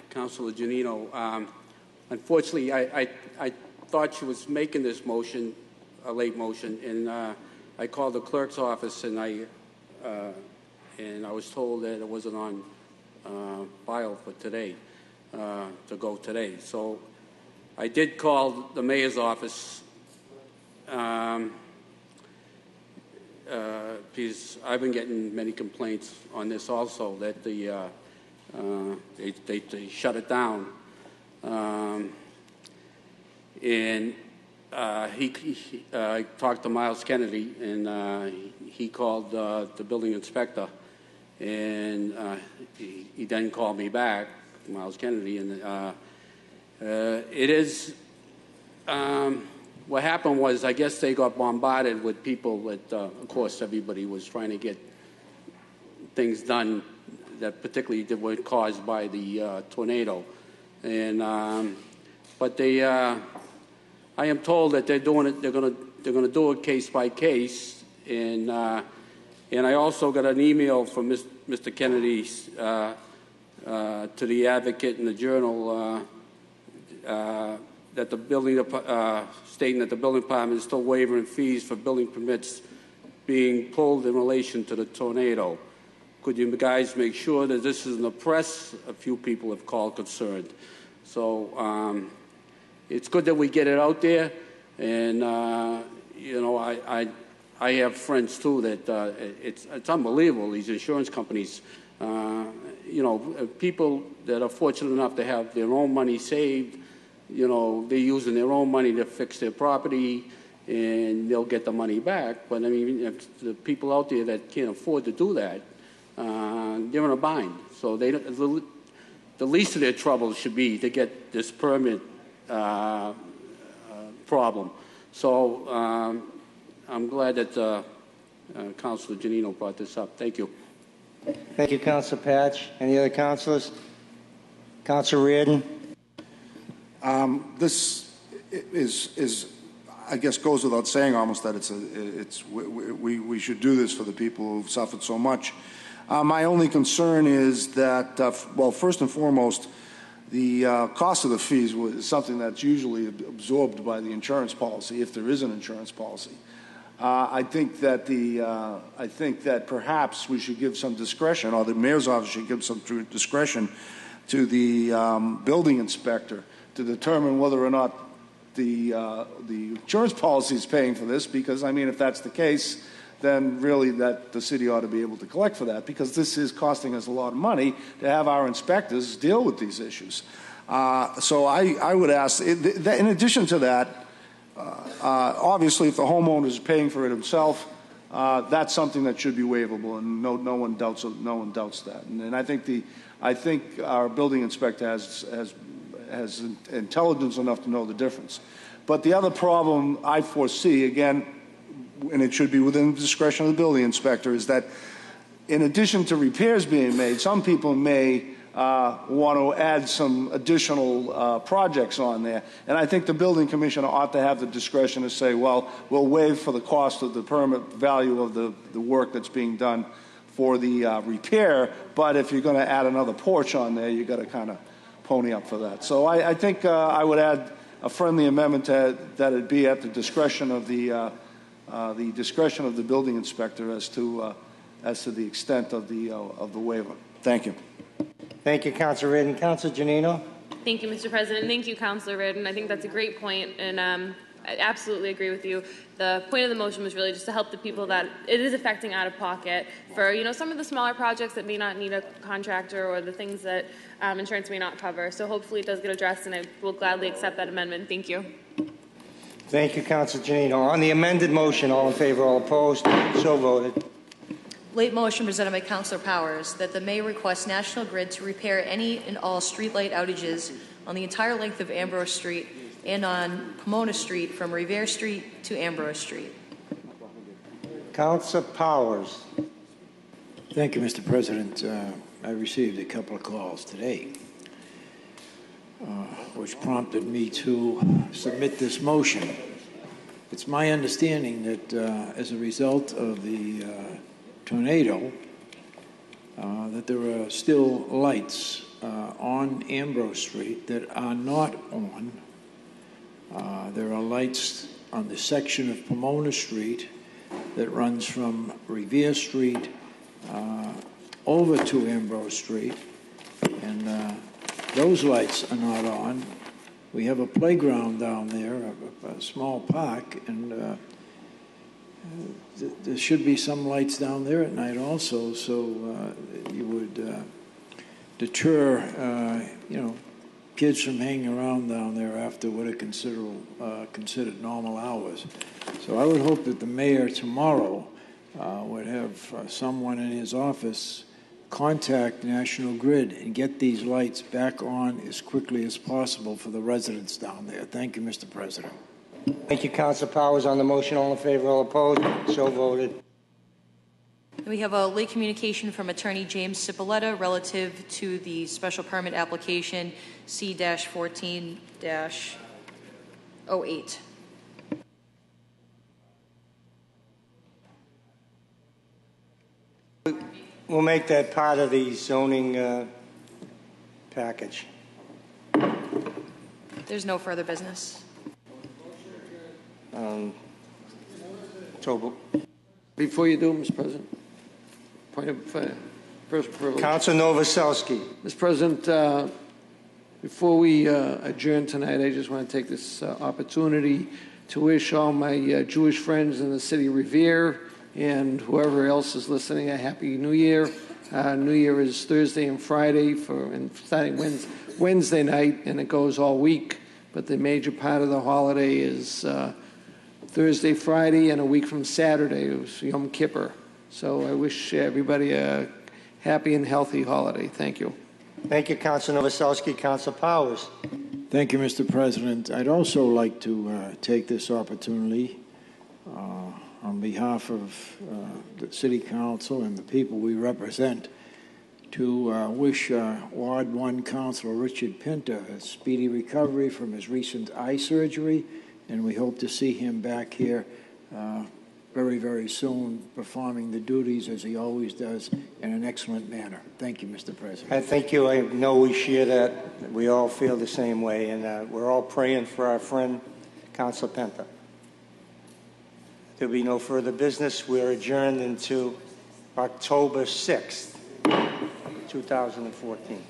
Councilor Giannino. Unfortunately, I thought she was making this motion, a late motion, and I called the clerk's office and I was told that it wasn't on file for today, to go today. So I did call the mayor's office because I've been getting many complaints on this also, that they shut it down. And I talked to Miles Kennedy, and he called the building inspector, and he then called me back, Miles Kennedy, and it is what happened was, I guess they got bombarded with people that, of course, everybody was trying to get things done that particularly were caused by the tornado, and but they. I am told that they're doing it. They're going to do it case by case, and I also got an email from Mr. Kennedy to the Advocate in the Journal that the building stating that the building department is still waiving fees for building permits being pulled in relation to the tornado. Could you guys make sure that this is in the press? A few people have called concerned, so. It's good that we get it out there, and you know, I have friends too that it's unbelievable. These insurance companies, you know, people that are fortunate enough to have their own money saved, you know, they're using their own money to fix their property, and they'll get the money back. But I mean, if the people out there that can't afford to do that, they're in a bind. So the least of their troubles should be to get this permit problem. So I'm glad that Councilor Giannino brought this up. Thank you. Thank you, Councilor Patch. Any other councilors? Councilor Reardon? This is, I guess, goes without saying almost that we should do this for the people who've suffered so much. My only concern is that, well, first and foremost, the cost of the fees is something that's usually absorbed by the insurance policy, if there is an insurance policy. I think that perhaps we should give some discretion, or the mayor's office should give some discretion to the building inspector to determine whether or not the insurance policy is paying for this. Because I mean, if that's the case, then really that the city ought to be able to collect for that, because this is costing us a lot of money to have our inspectors deal with these issues. So I would ask, in addition to that, obviously if the homeowner is paying for it himself, that's something that should be waivable, and no one doubts that. And I think our building inspector has intelligence enough to know the difference. But the other problem I foresee, again, and it should be within the discretion of the building inspector, is that in addition to repairs being made, some people may want to add some additional projects on there. And I think the building commissioner ought to have the discretion to say, well, we'll waive for the cost of the permit value of the work that's being done for the repair, but if you're going to add another porch on there, you've got to kind of pony up for that. So I think I would add a friendly amendment that it be at the discretion of the building inspector as to the extent of the waiver. Thank you. Thank you, Councilor Reardon. Councilor Giannino? Thank you, Mr. President. Thank you, Councilor Reardon. I think that's a great point, and I absolutely agree with you. The point of the motion was really just to help the people that it is affecting out of pocket for, some of the smaller projects that may not need a contractor, or the things that insurance may not cover. So hopefully it does get addressed, and I will gladly accept that amendment. Thank you. Thank you, Councilor Giannino. On the amended motion, all in favor, all opposed, so voted. Late motion presented by Councilor Powers that the mayor requests National Grid to repair any and all streetlight outages on the entire length of Ambrose Street and on Pomona Street from Revere Street to Ambrose Street. Councilor Powers. Thank you, Mr. President. I received a couple of calls today, which prompted me to submit this motion. It's my understanding that as a result of the tornado, that there are still lights on Ambrose Street that are not on. There are lights on the section of Pomona Street that runs from Revere Street over to Ambrose Street, and those lights are not on. We have a playground down there, a small park, and there should be some lights down there at night also, so you would deter, kids from hanging around down there after what are considered normal hours. So I would hope that the mayor tomorrow would have someone in his office contact National Grid and get these lights back on as quickly as possible for the residents down there. Thank you, Mr. President. Thank you, Councilor Powers. On the motion, all in favor, all opposed, so voted. And we have a late communication from Attorney James Cipolletta relative to the special permit application C-14-08. We'll make that part of the zoning package. There's no further business. So before you do, Mr. President, point of first privilege. Councilor Novoselsky. Mr. President, before we adjourn tonight, I just want to take this opportunity to wish all my Jewish friends in the city of Revere and whoever else is listening a happy New Year. New Year is Thursday and Friday and starting Wednesday night, and it goes all week. But the major part of the holiday is Thursday, Friday, and a week from Saturday. It was Yom Kippur. So I wish everybody a happy and healthy holiday. Thank you. Thank you, Councilor Novoselsky. Councilor Powers. Thank you, Mr. President. I'd also like to take this opportunity on behalf of the City Council and the people we represent, to wish Ward 1 Councilor Richard Pinter a speedy recovery from his recent eye surgery, and we hope to see him back here very, very soon, performing the duties as he always does in an excellent manner. Thank you, Mr. President. Thank you. I know we share that. We all feel the same way, and we're all praying for our friend, Councilor Penta. There'll be no further business. We're adjourned into October 6th, 2014.